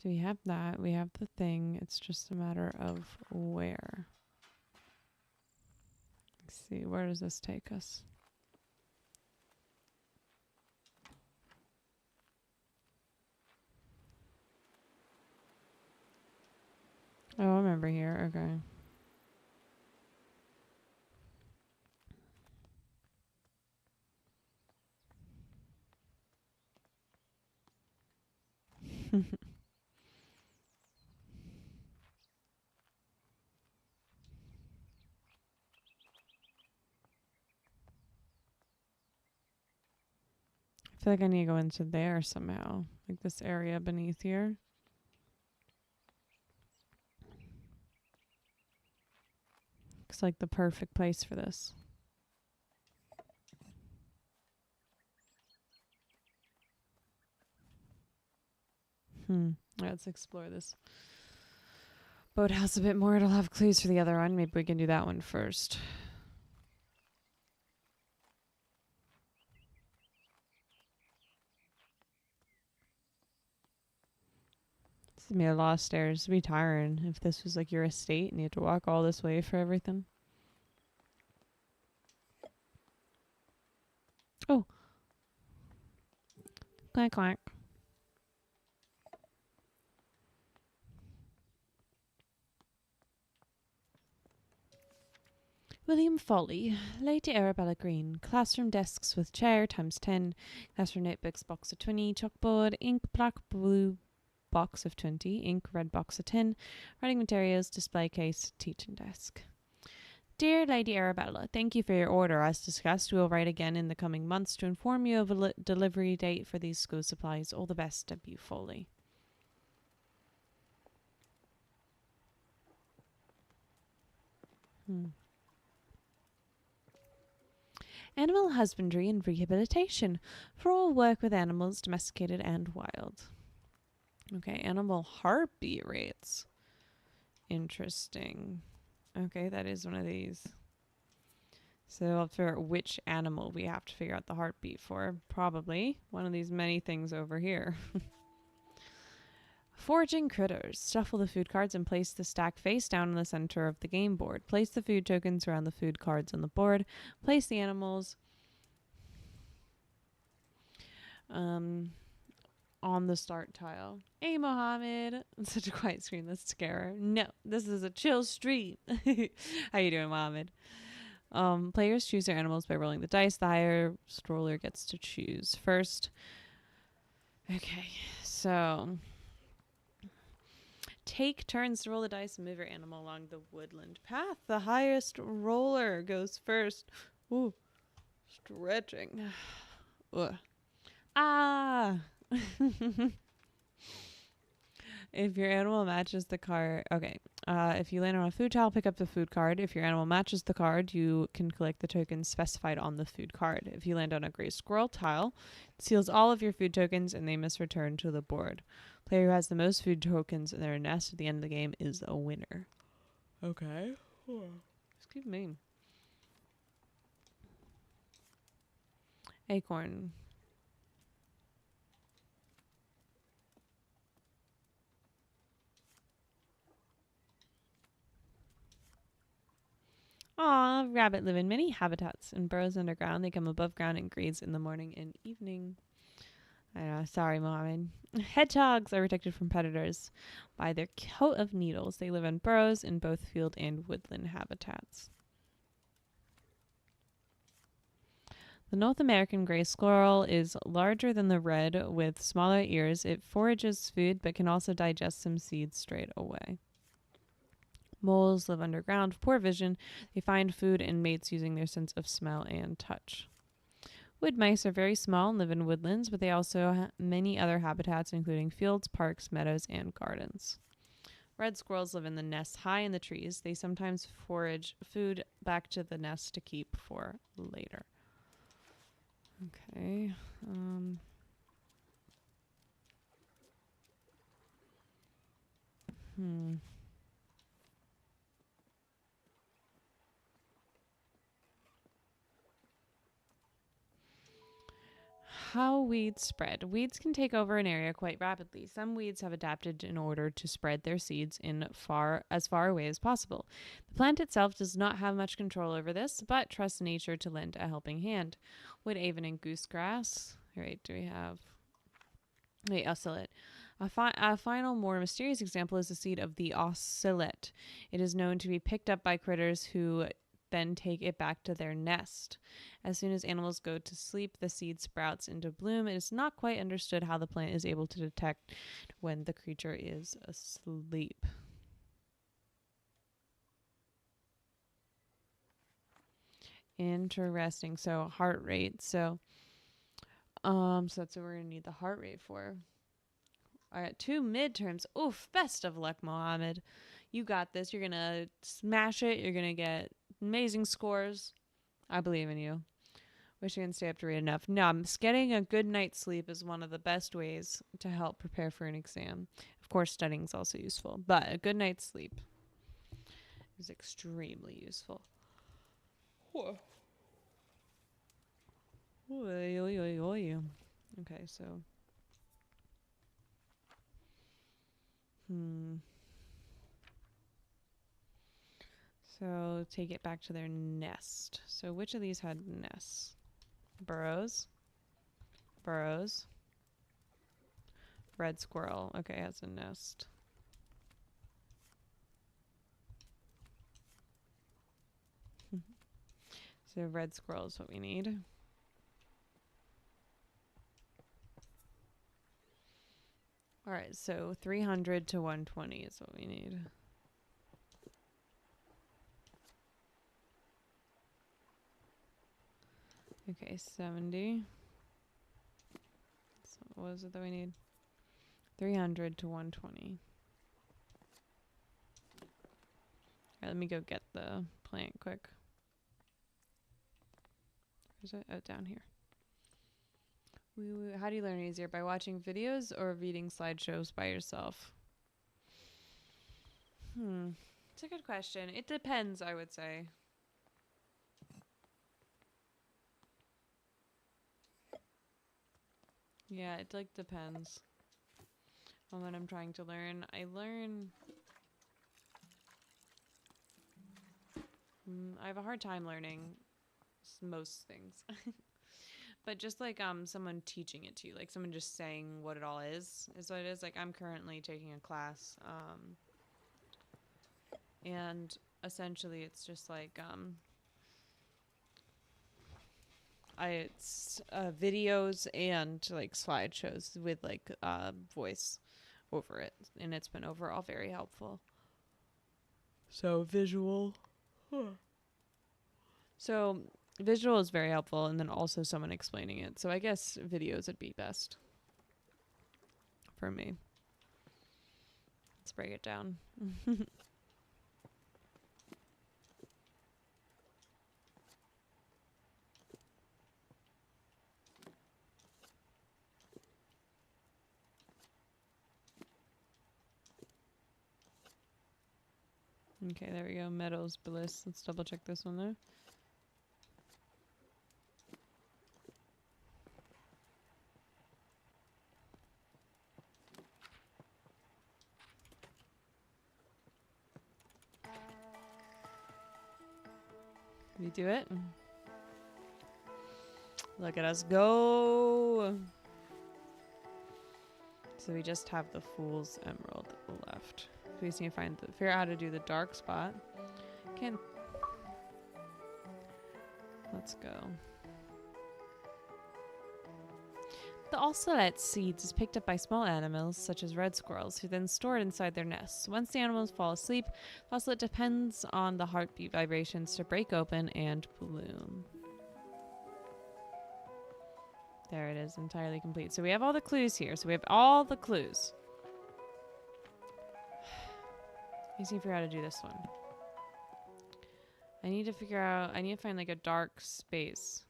we have that? We have the thing. It's just a matter of where. Let's see. Where does this take us? Oh, I remember here. Okay. I feel like I need to go into there somehow. Like this area beneath here. Looks like the perfect place for this. Let's explore this boathouse a bit more. It'll have clues for the other one. Maybe we can do that one first. This would be a lot of stairs. It'd be tiring if this was like your estate and you had to walk all this way for everything. Oh. Quack, quack. William Foley, Lady Arabella Green, classroom desks with chair times 10, classroom notebooks box of 20, chalkboard, ink black blue box of 20, ink red box of 10, writing materials, display case, teaching desk. Dear Lady Arabella, thank you for your order. As discussed, we will write again in the coming months to inform you of a delivery date for these school supplies. All the best, W. Foley. Animal husbandry and rehabilitation for all work with animals, domesticated and wild. Okay, animal heartbeat rates. Interesting. Okay, that is one of these. So I'll figure out which animal we have to figure out the heartbeat for. Probably one of these many things over here. Foraging critters. Shuffle the food cards and place the stack face down in the center of the game board. Place the food tokens around the food cards on the board. Place the animals on the start tile. Hey, Mohammed. It's such a quiet screen. Let's scare her. No, this is a chill stream. How you doing, Mohammed? Players choose their animals by rolling the dice. The highest roller gets to choose first. Okay, so take turns to roll the dice and move your animal along the woodland path. The highest roller goes first. Ooh, stretching. Ugh. Ah! If your animal matches the card... Okay. If you land on a food tile, pick up the food card. If your animal matches the card, you can collect the tokens specified on the food card. If you land on a gray squirrel tile, it seals all of your food tokens and they must return to the board. Player who has the most food tokens in their nest at the end of the game is a winner. Okay. Excuse me. Acorn. Aw, rabbit live in many habitats and burrows underground. They come above ground and graze in the morning and evening. I know, sorry, Mohammed. Hedgehogs are protected from predators by their coat of needles. They live in burrows in both field and woodland habitats. The North American gray squirrel is larger than the red with smaller ears. It forages food but can also digest some seeds straight away. Moles live underground with poor vision. They find food and mates using their sense of smell and touch. Wood mice are very small and live in woodlands, but they also have many other habitats, including fields, parks, meadows, and gardens. Red squirrels live in the nests high in the trees. They sometimes forage food back to the nest to keep for later. Okay. How weeds spread. Weeds can take over an area quite rapidly. Some weeds have adapted in order to spread their seeds as far away as possible. The plant itself does not have much control over this, but trusts nature to lend a helping hand. Wood avon and goosegrass. All right, do we have... Wait, ocelot. A final, more mysterious example is the seed of the ocelot. It is known to be picked up by critters who then take it back to their nest. As soon as animals go to sleep, the seed sprouts into bloom. It is not quite understood how the plant is able to detect when the creature is asleep. Interesting. So heart rate. So that's what we're gonna need the heart rate for. All right, 2 midterms. Oof, best of luck, Mohammed. You got this. You're gonna smash it. You're gonna get amazing scores. I believe in you. Wish I can stay up to read enough. No, getting a good night's sleep is one of the best ways to help prepare for an exam. Of course, studying is also useful, but a good night's sleep is extremely useful. Whoa. Okay, so. So take it back to their nest. So which of these had nests? Burrows. Burrows. Red squirrel. Okay, has a nest. So red squirrel is what we need. All right, so 300 to 120 is what we need. Okay, 70. So what is it that we need? 300 to 120. All right, let me go get the plant quick. Where's it? Oh, down here. How do you learn easier? By watching videos or reading slideshows by yourself? It's a good question. It depends, I would say. Yeah, it like depends on what I'm trying to learn. I have a hard time learning most things. But just like someone teaching it to you, like someone just saying what it all is what it is. Like I'm currently taking a class and essentially it's just like it's videos and like slideshows with like voice over it, and it's been overall very helpful. So visual. So visual is very helpful, and then also someone explaining it. So I guess videos would be best for me. Let's break it down. Okay, there we go. Meadows Bliss. Let's double check this one there. We do it. Look at us go. So we just have the Fool's Emerald left. We just need to figure out how to do the dark spot. Let's go. The ocelot seeds is picked up by small animals such as red squirrels, who then store it inside their nests. Once the animals fall asleep, the ocelot depends on the heartbeat vibrations to break open and bloom. There it is, entirely complete. So we have all the clues here. So we have all the clues. I just need to figure out how to do this one. I need to figure out, I need to find like a dark space.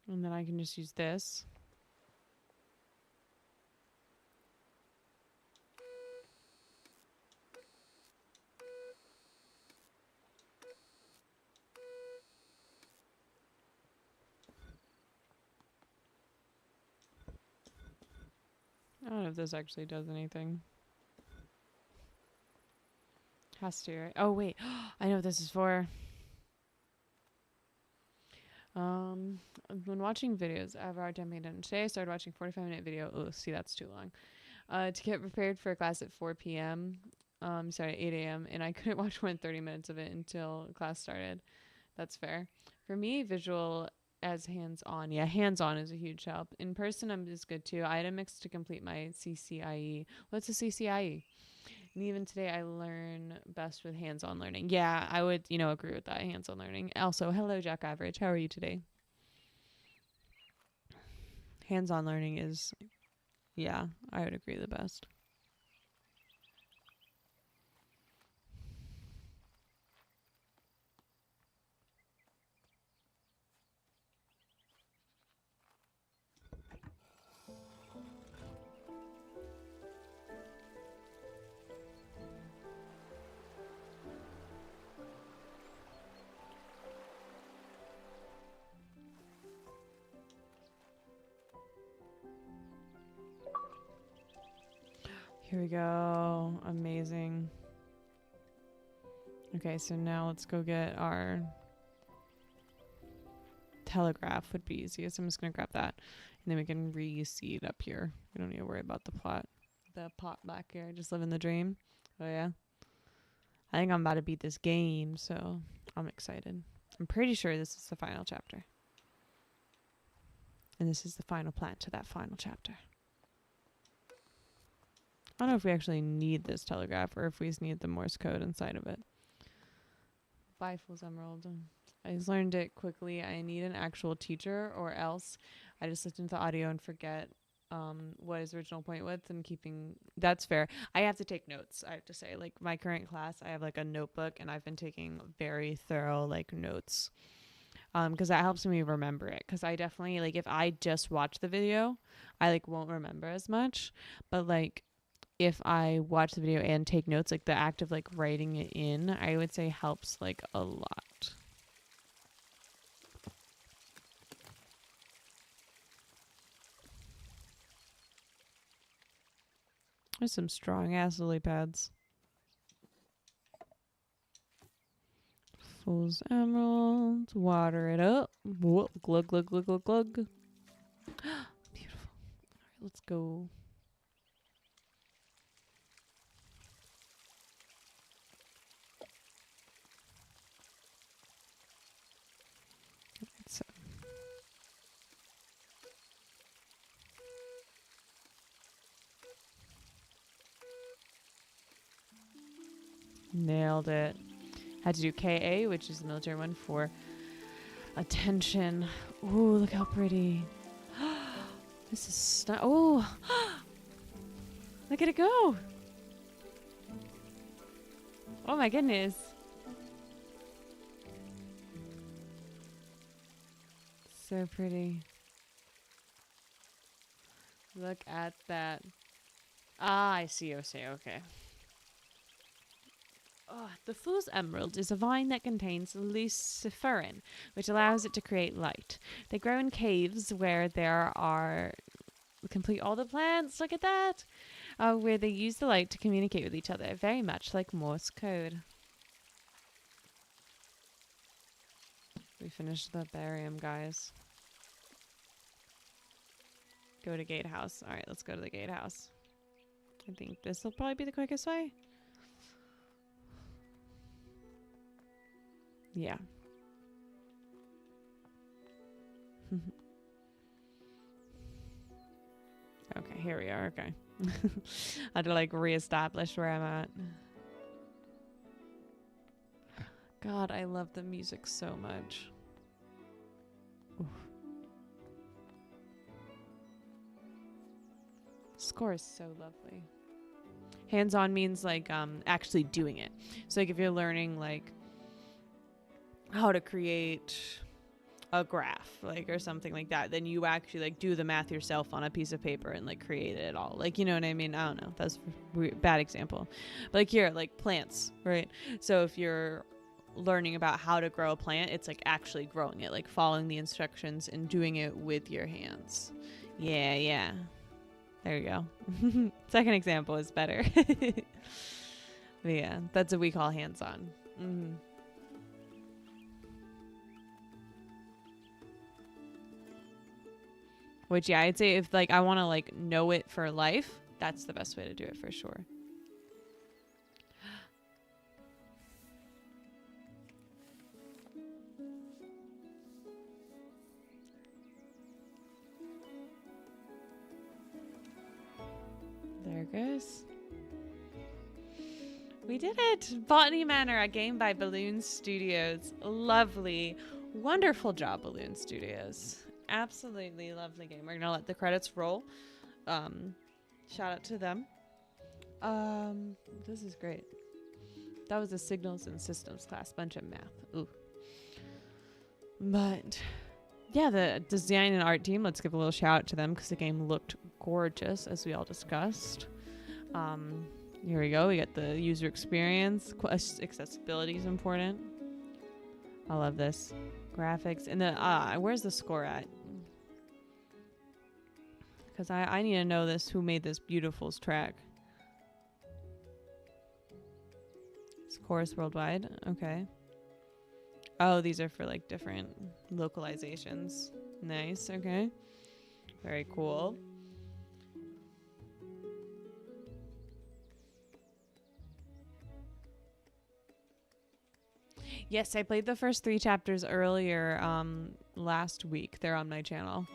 And then I can just use this. I don't know if this actually does anything. Has to, right? Oh, wait. I know what this is for. I've been watching videos. I have a hard time paying attention. Today I started watching a 45-minute video. Oh, see, that's too long. To get prepared for a class at 4 p.m. Sorry, 8 a.m. And I couldn't watch more than 30 minutes of it until class started. That's fair. For me, visual as hands-on. Yeah, hands-on is a huge help. In person, I'm just good too. I had a mix to complete my CCIE. What's a CCIE? And even today, I learn best with hands-on learning. Yeah, I would, agree with that, hands-on learning. Also, hello, Jack Average. How are you today? Hands-on learning is, yeah, I would agree the best. Here we go. Amazing. Okay, so now let's go get our telegraph would be easiest. I'm just going to grab that. And then we can reseed up here. We don't need to worry about the plot. The pot back here. Just living the dream. Oh, yeah. I think I'm about to beat this game, so I'm excited. I'm pretty sure this is the final chapter. And this is the final plan to that final chapter. I don't know if we actually need this telegraph or if we just need the Morse code inside of it. Bye, Fool's Emerald. I just learned it quickly. I need an actual teacher or else I just listen to the audio and forget what his original point was and keeping... That's fair. I have to take notes, I have to say. Like, my current class, I have, like, a notebook, and I've been taking very thorough, like, notes. Because that helps me remember it. Because I definitely, like, if I just watch the video, I, like, won't remember as much. But, like, if I watch the video and take notes, like, the act of, like, writing it in, I would say helps, like, a lot. There's some strong ass lily pads. Fool's Emerald. Water it up. Whoa, glug, glug, glug, glug, glug. Beautiful. Alright, let's go. So. Nailed it. Had to do KA, which is the military one for attention. Ooh, look how pretty. This is oh, look at it go. Oh my goodness. So pretty. Look at that. Ah, I see. Okay. Oh, the Fool's Emerald is a vine that contains luciferin, which allows it to create light. They grow in caves where there are... Complete all the plants, look at that! Where they use the light to communicate with each other, very much like Morse code. We finished the barium, guys. Go to gatehouse. Alright, let's go to the gatehouse. I think this will probably be the quickest way. Yeah. Okay, here we are. Okay. I had to like reestablish where I'm at. God, I love the music so much. Oof. course, so lovely. Hands-on means like actually doing it. So like if you're learning like how to create a graph, like, or something like that, then you actually like do the math yourself on a piece of paper and like create it all. Like, you know what I mean? I don't know. That's a bad example. But like here, like plants, right? So if you're learning about how to grow a plant, it's like actually growing it, like following the instructions and doing it with your hands. Yeah. There you go. Second example is better. But yeah, that's what we call hands-on. Mm-hmm. Which, yeah, I'd say if like I want to like know it for life, that's the best way to do it for sure. There it goes. We did it! Botany Manor, a game by Balloon Studios. Lovely. Wonderful job, Balloon Studios. Absolutely lovely game. We're going to let the credits roll. Shout out to them. This is great. That was a signals and systems class. Bunch of math. Ooh. But yeah, the design and art team, let's give a little shout out to them because the game looked gorgeous, as we all discussed. Here we go. We got the user experience. Accessibility is important. I love this. Graphics. And the where's the score at? Because I need to know this. Who made this beautiful track? Chorus worldwide. Okay. Oh, these are for like different localizations. Nice. Okay. Very cool. Yes, I played the first 3 chapters earlier last week. They're on my channel.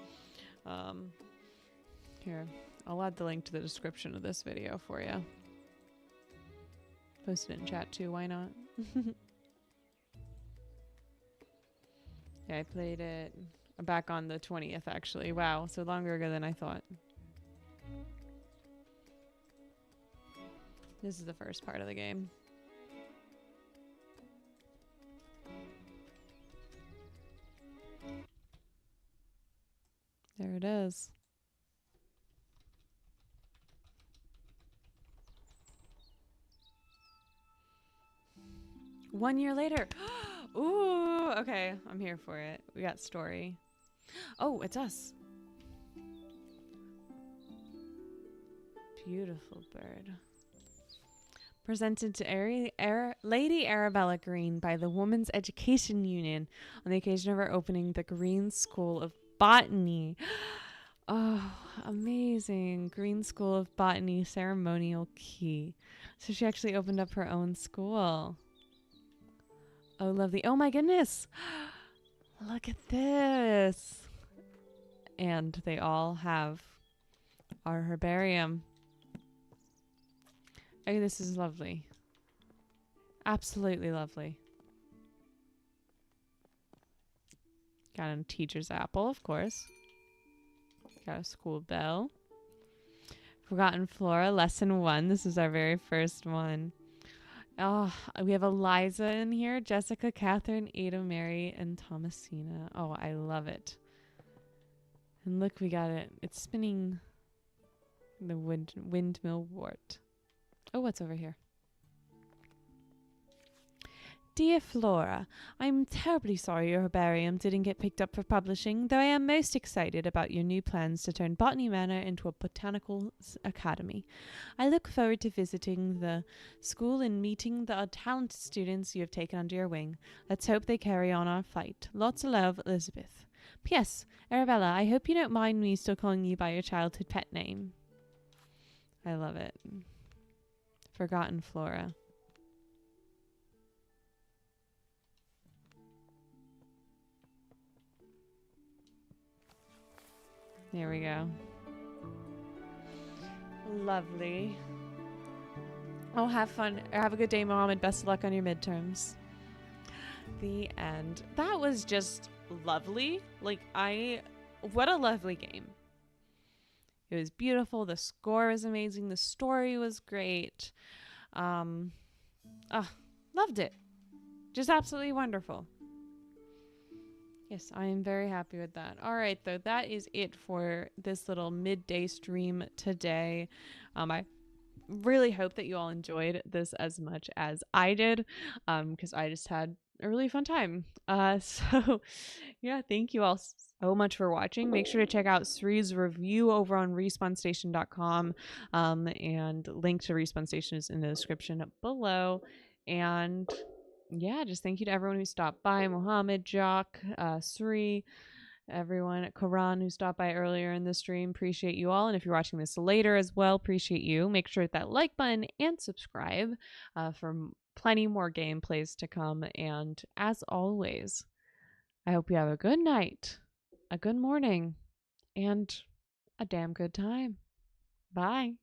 Here, I'll add the link to the description of this video for you. Post it in chat too, why not? Yeah, I played it back on the 20th actually. Wow, so longer ago than I thought. This is the first part of the game. There it is. One year later. Ooh, okay. I'm here for it. We got story. Oh, it's us. Beautiful bird. Presented to Lady Arabella Green by the Women's Education Union on the occasion of her opening the Green School of Botany. Oh, amazing. Green School of Botany ceremonial key. So she actually opened up her own school. Oh, lovely. Oh my goodness. Look at this. And they all have our herbarium. Oh, this is lovely. Absolutely lovely. Got a teacher's apple, of course. Got a school bell. Forgotten Flora, lesson 1. This is our very first one. Oh, we have Eliza in here. Jessica, Catherine, Ada, Mary, and Thomasina. Oh, I love it. And look, we got it. It's spinning the windmill wart. Oh, what's over here? Dear Flora, I'm terribly sorry your herbarium didn't get picked up for publishing, though I am most excited about your new plans to turn Botany Manor into a botanical academy. I look forward to visiting the school and meeting the talented students you have taken under your wing. Let's hope they carry on our fight. Lots of love, Elizabeth. P.S. Arabella, I hope you don't mind me still calling you by your childhood pet name. I love it. Forgotten Flora. There we go. Lovely. Oh, have fun. Have a good day, Mohammed. Best of luck on your midterms. The end. That was just lovely. Like, what a lovely game. It was beautiful. The score was amazing. The story was great. Um, Loved it. Just absolutely wonderful. Yes, I am very happy with that. All right, though, that is it for this little midday stream today. I really hope that you all enjoyed this as much as I did, because I just had a really fun time. So yeah, thank you all so much for watching. Make sure to check out Sri's review over on respawnstation.com, and link to Respawn Station is in the description below. And yeah, just thank you to everyone who stopped by: Mohammed, Jock, Sri, everyone at Karan who stopped by earlier in the stream. Appreciate you all. And if you're watching this later as well, appreciate you. Make sure to hit that like button and subscribe for plenty more gameplays to come. And as always, I hope you have a good night, a good morning, and a damn good time. Bye.